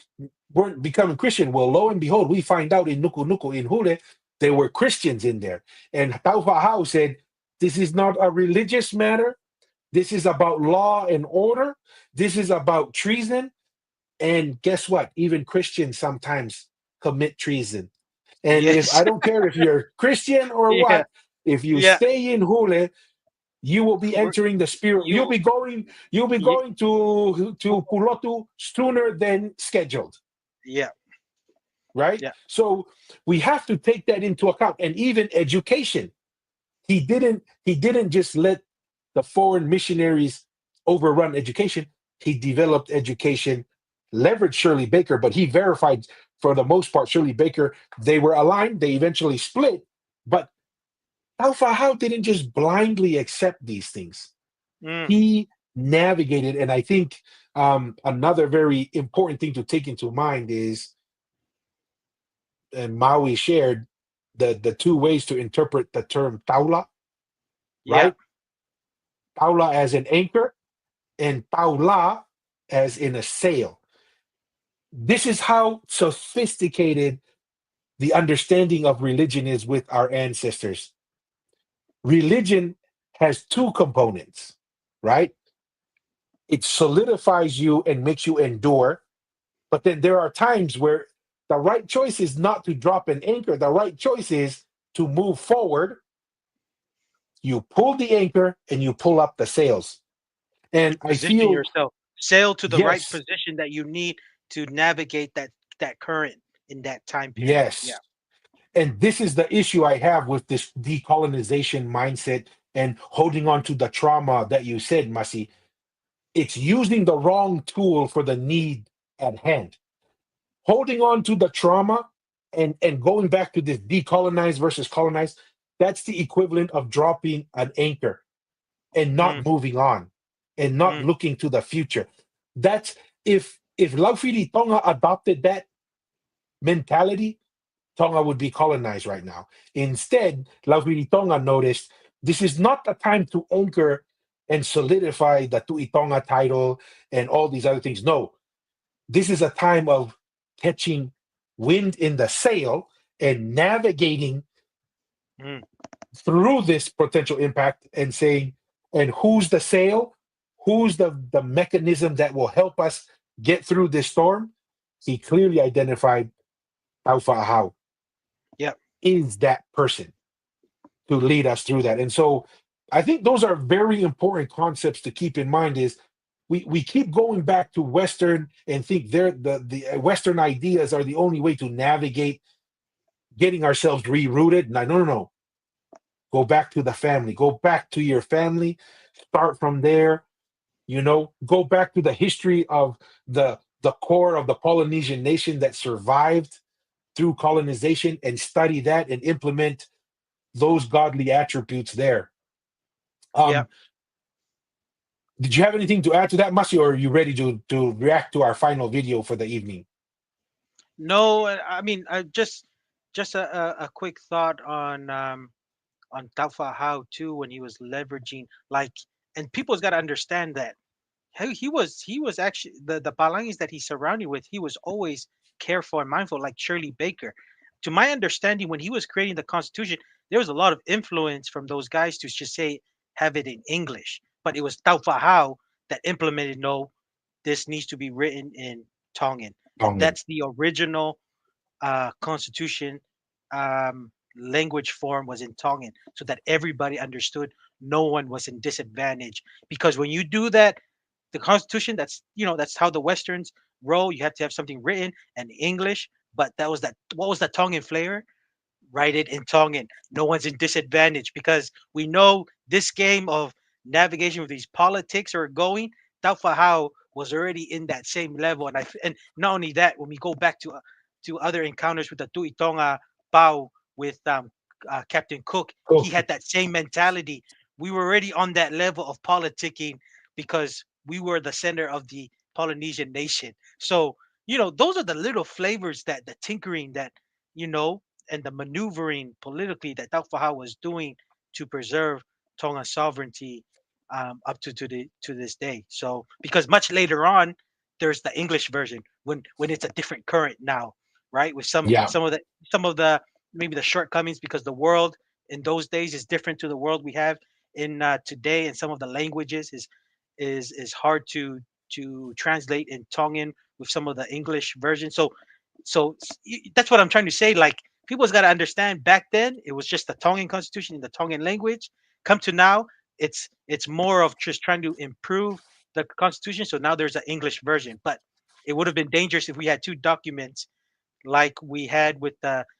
becoming Christian." Well, lo and behold, we find out in Nuku Nuku in Hule, there were Christians in there, and Taufaha said, "This is not a religious matter. This is about law and order. This is about treason." And guess what? Even Christians sometimes commit treason. And if
Yes.
I don't care if you're Christian or
Yeah.
what, if you
Yeah.
stay in Hule, you will be
We're,
entering the spirit. You'll
you.
be going. You'll be
Ye-
going to Pulotu sooner than scheduled.
Yeah.
right?
Yeah.
So we have to take that into account. And even education, he didn't just let the foreign missionaries overrun education. He developed education, leveraged Shirley Baker, but he verified for the most part Shirley Baker. They were aligned. They eventually split, but Alpha How didn't just blindly accept these things.
Mm.
He navigated, and I think another very important thing to take into mind is, and Maui shared the two ways to interpret the term taula,
Yeah.
right? Taula as an anchor, and taula as in a sail. This is how sophisticated the understanding of religion is with our ancestors. Religion has two components, right? It solidifies you and makes you endure. But then there are times where the right choice is not to drop an anchor. The right choice is to move forward. You pull the anchor and you pull up the sails. And I
Position
feel,
yourself. Sail to the right
yes,
position that you need to navigate that current in that time period. Yeah.
yes. And this is the issue I have with this decolonization mindset and holding on to the trauma that you said, Masi. It's using the wrong tool for the need at hand. Holding on to the trauma and going back to this decolonize versus colonize, that's the equivalent of dropping an anchor and
Mm,
not moving on and not
mm,
looking to the future. That's if Laufili Tonga adopted that mentality, Tonga would be colonized right now. Instead, Laufili Tonga noticed this is not the time to anchor and solidify the Tui Tonga title and all these other things. No, this is a time of catching wind in the sail and navigating
mm,
through this potential impact and saying, and who's the sail? Who's the mechanism that will help us get through this storm? He clearly identified Alpha Ahau
yeah.
is that person to lead us through that. And so I think those are very important concepts to keep in mind is we keep going back to Western and think they're the Western ideas are the only way to navigate getting ourselves rerouted. No, no, no, no. Go back to the family. Go back to your family. Start from there. Go back to the history of the core of the Polynesian nation that survived through colonization and study that and implement those godly attributes there.
Yeah.
Um, did you have anything to add to that, Masi, or are you ready to react to our final video for the evening?
No, I mean, just a quick thought on Taufa How too when he was leveraging like, and people's got to understand that he was actually the Palangis that he's surrounded with. He was always careful and mindful, like Shirley Baker. To my understanding, when he was creating the Constitution, there was a lot of influence from those guys to just say have it in English, but it was Taufa How that implemented no, this needs to be written in Tongan. And
Tongan.
that's the original constitution language form was in Tongan so that everybody understood, no one was in disadvantage. Because when you do that, the constitution, that's how the Westerns roll. You have to have something written and English, but what was that Tongan flavor? Write it in Tongan. No one's in disadvantage because we know this game of navigation with these politics are going. Taufahau was already in that same level, and not only that, when we go back to other encounters with the Tui Tonga Pau with Captain Cook, he
Okay.
had that same mentality. We were already on that level of politicking because we were the center of the Polynesian nation. So those are the little flavors that the tinkering that you know and the maneuvering politically that Taufaha was doing to preserve Tonga sovereignty up to this day. So because much later on, there's the English version when it's a different current now, right? With some
Yeah.
some of the maybe the shortcomings because the world in those days is different to the world we have in today, and some of the languages is hard to translate in Tongan with some of the English version. So that's what I'm trying to say. Like people's got to understand. Back then, it was just the Tongan constitution in the Tongan language. Come to now, it's more of just trying to improve the constitution. So now there's an English version, but it would have been dangerous if we had two documents like we had with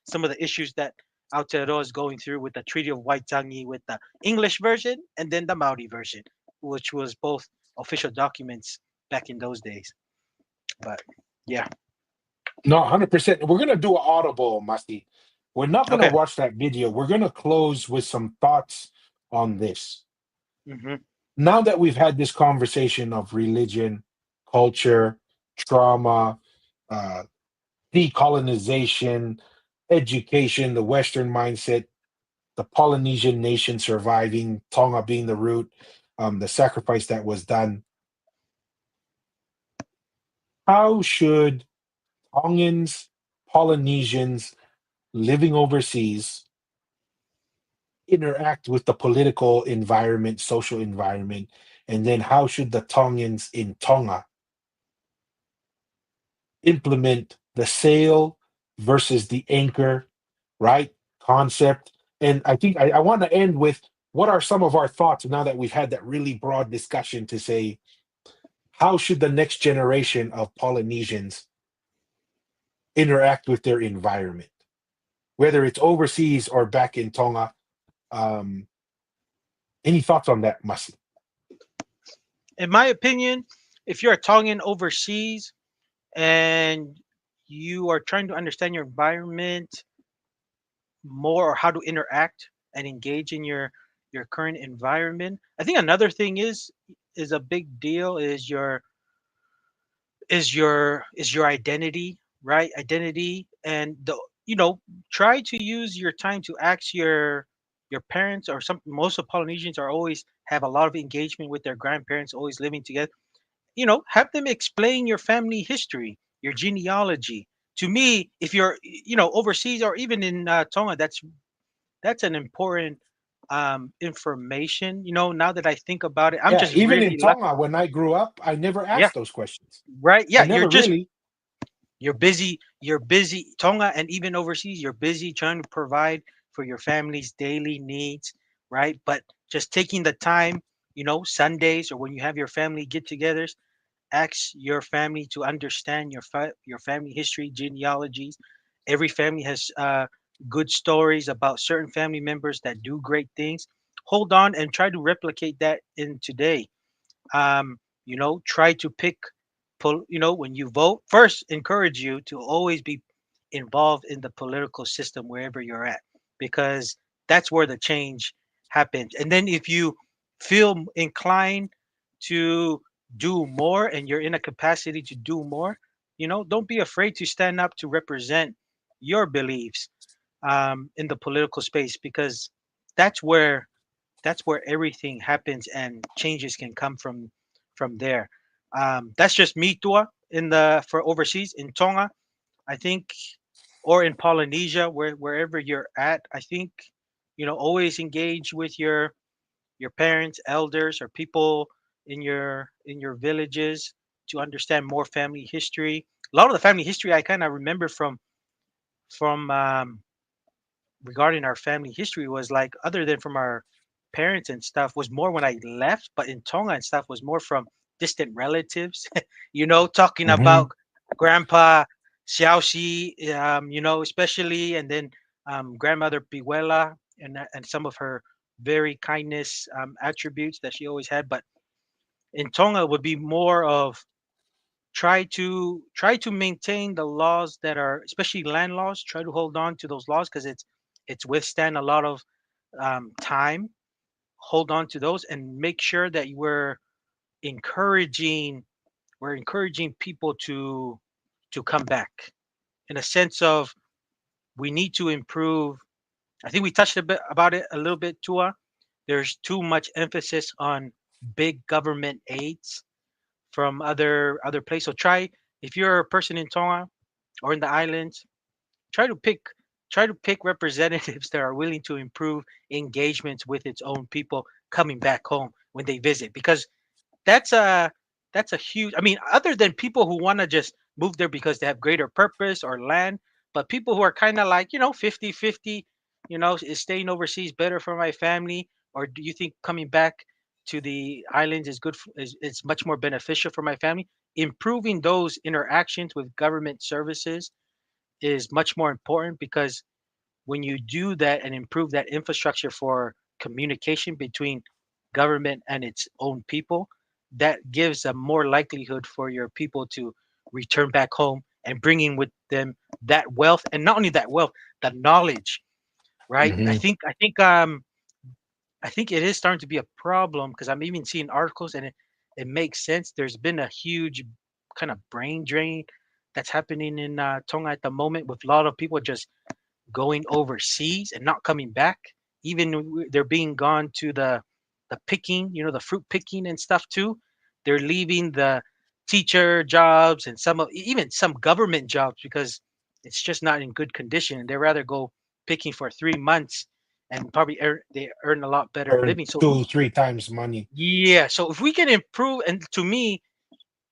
some of the issues that Aotearoa is going through with the Treaty of Waitangi with the English version and then the Maori version, which was both official documents back in those days. But yeah,
No, 100%. We're gonna do an audible, Masti. We're not gonna
okay.
watch that video. We're gonna close with some thoughts on this.
Hmm.
Now that we've had this conversation of religion, culture, trauma, uh, decolonization, education, the Western mindset, the Polynesian nation surviving, Tonga being the root, the sacrifice that was done. How should Tongans, Polynesians living overseas interact with the political environment, social environment, and then how should the Tongans in Tonga implement the sail versus the anchor, right? Concept. And I think I want to end with what are some of our thoughts now that we've had that really broad discussion to say, how should the next generation of Polynesians interact with their environment, whether it's overseas or back in Tonga? Um, any thoughts on that, Masi?
In my opinion, if you're a Tongan overseas and you are trying to understand your environment more, or how to interact and engage in your current environment, I think another thing is a big deal is your identity, right? Identity, and the you know try to use your time to ask your parents, or some most of Polynesians are always have a lot of engagement with their grandparents, always living together. Have them explain your family history, your genealogy. To me, if you're overseas or even in Tonga, that's an important information. Now that I think about it, I'm
Yeah,
just
even in
really lucky.
Tonga, when I grew up, I never
Yeah,
asked those questions.
right.
I
Yeah,
never really.
you're busy Tonga, and even overseas you're busy trying to provide for your family's daily needs, right? But just taking the time, Sundays or when you have your family get-togethers, ask your family to understand your family history, genealogies. Every family has good stories about certain family members that do great things. Hold on and try to replicate that in today. Try to pick, when you vote, first encourage you to always be involved in the political system wherever you're at, because that's where the change happens. And then if you feel inclined to do more and you're in a capacity to do more, don't be afraid to stand up to represent your beliefs in the political space, because that's where everything happens and changes can come from there. That's just me, Tua, for overseas in Tonga. I think, or in Polynesia, wherever you're at, I think, always engage with your parents, elders, or people in your villages to understand more family history. A lot of the family history I kind of remember from regarding our family history was like, other than from our parents and stuff, was more when I left, but in Tonga and stuff was more from distant relatives, talking
Mhm.
about grandpa Xiaoxi, especially, and then grandmother Piwela, and some of her very kindness attributes that she always had. But in Tonga it would be more of try to maintain the laws that are, especially land laws. Try to hold on to those laws because it's withstand a lot of time. Hold on to those and make sure that encouraging we're encouraging people to come back, in a sense of, we need to improve. I think we touched a bit about it a little bit, Tua. There's too much emphasis on big government aids from other places. So try, if you're a person in Tonga or in the islands, try to pick try to pick representatives that are willing to improve engagements with its own people coming back home when they visit, because that's a that's a huge, I mean, other than people who want to just move there because they have greater purpose or land, but people who are kind of like, 50-50, is staying overseas better for my family, or do you think coming back to the islands is good is much more beneficial for my family? Improving those interactions with government services is much more important, because when you do that and improve that infrastructure for communication between government and its own people, that gives a more likelihood for your people to return back home and bringing with them that wealth, and not only that wealth, the knowledge, right?
Hmm.
I think it is starting to be a problem, because I'm even seeing articles, and it makes sense. There's been a huge kind of brain drain that's happening in Tonga at the moment, with a lot of people just going overseas and not coming back. Even they're being gone to the picking, the fruit picking and stuff too. They're leaving the teacher jobs and even some government jobs, because it's just not in good condition, and they rather go picking for 3 months and probably they earn a lot better
Earn
living. So
two, three times money.
yeah, so if we can improve, and to me,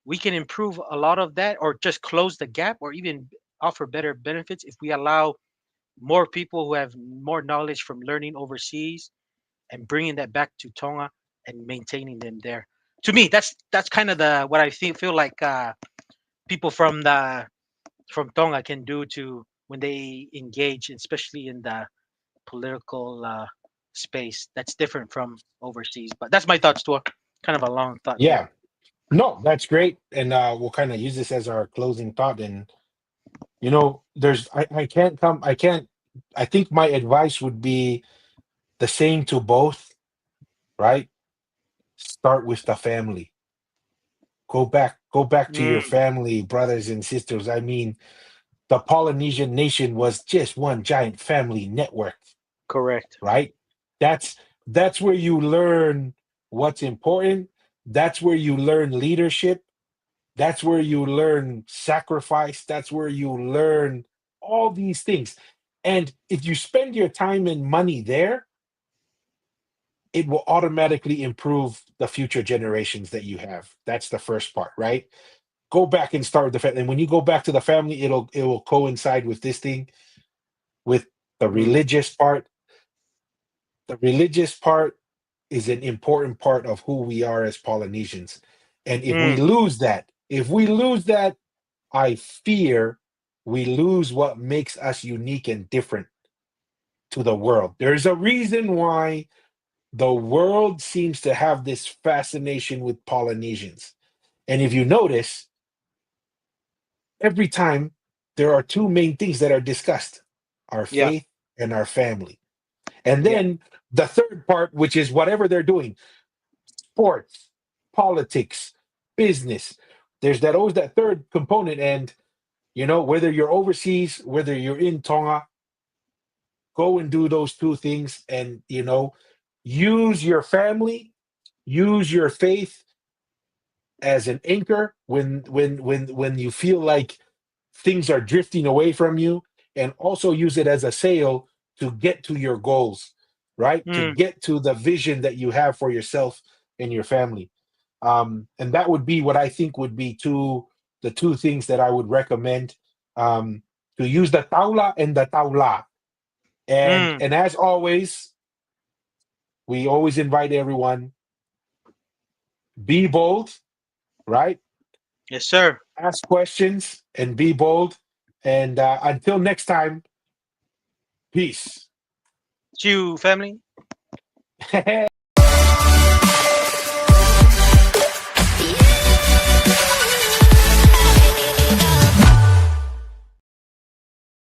we can improve a lot of that, or just close the gap, or even offer better benefits if we allow more people who have more knowledge from learning overseas and bringing that back to Tonga and maintaining them there. To me, that's kind of the what I feel like people from Tonga can do to when they engage, especially in the political space. That's different from overseas. But that's my thoughts, to kind of a long thought there.
Yeah. No, that's great. And we'll kind of use this as our closing thought. And I can't I think my advice would be the same to both, right? Start with the family. Go back to your
Mm,
family, brothers and sisters. I mean, the Polynesian nation was just one giant family network,
correct.
right? That's where you learn what's important. That's where you learn leadership. That's where you learn sacrifice. That's where you learn all these things. And if you spend your time and money there, it will automatically improve the future generations that you have. That's the first part, right? Go back and start with the family. And when you go back to the family, it will coincide with this thing, with the
Mm,
religious part. The religious part is an important part of who we are as Polynesians. And
mm,
if we lose that, I fear we lose what makes us unique and different to the world. There's a reason why the world seems to have this fascination with Polynesians. And if you notice, every time there are two main things that are discussed: our
yeah,
faith and our family. And
yeah.
then the third part, which is whatever they're doing: sports, politics, business. There's that always that third component. And whether you're overseas, whether you're in Tonga, go and do those two things. And use your family, use your faith as an anchor when you feel like things are drifting away from you, and also use it as a sail to get to your goals, right? To
Mm,
get to the vision that you have for yourself and your family. And that would be what I think would be the two things that I would recommend, to use the taula and the taula. and
mm.
and as always, we always invite everyone: be bold, right?
Yes, sir.
Ask questions and be bold. And until next time, peace.
See you, family.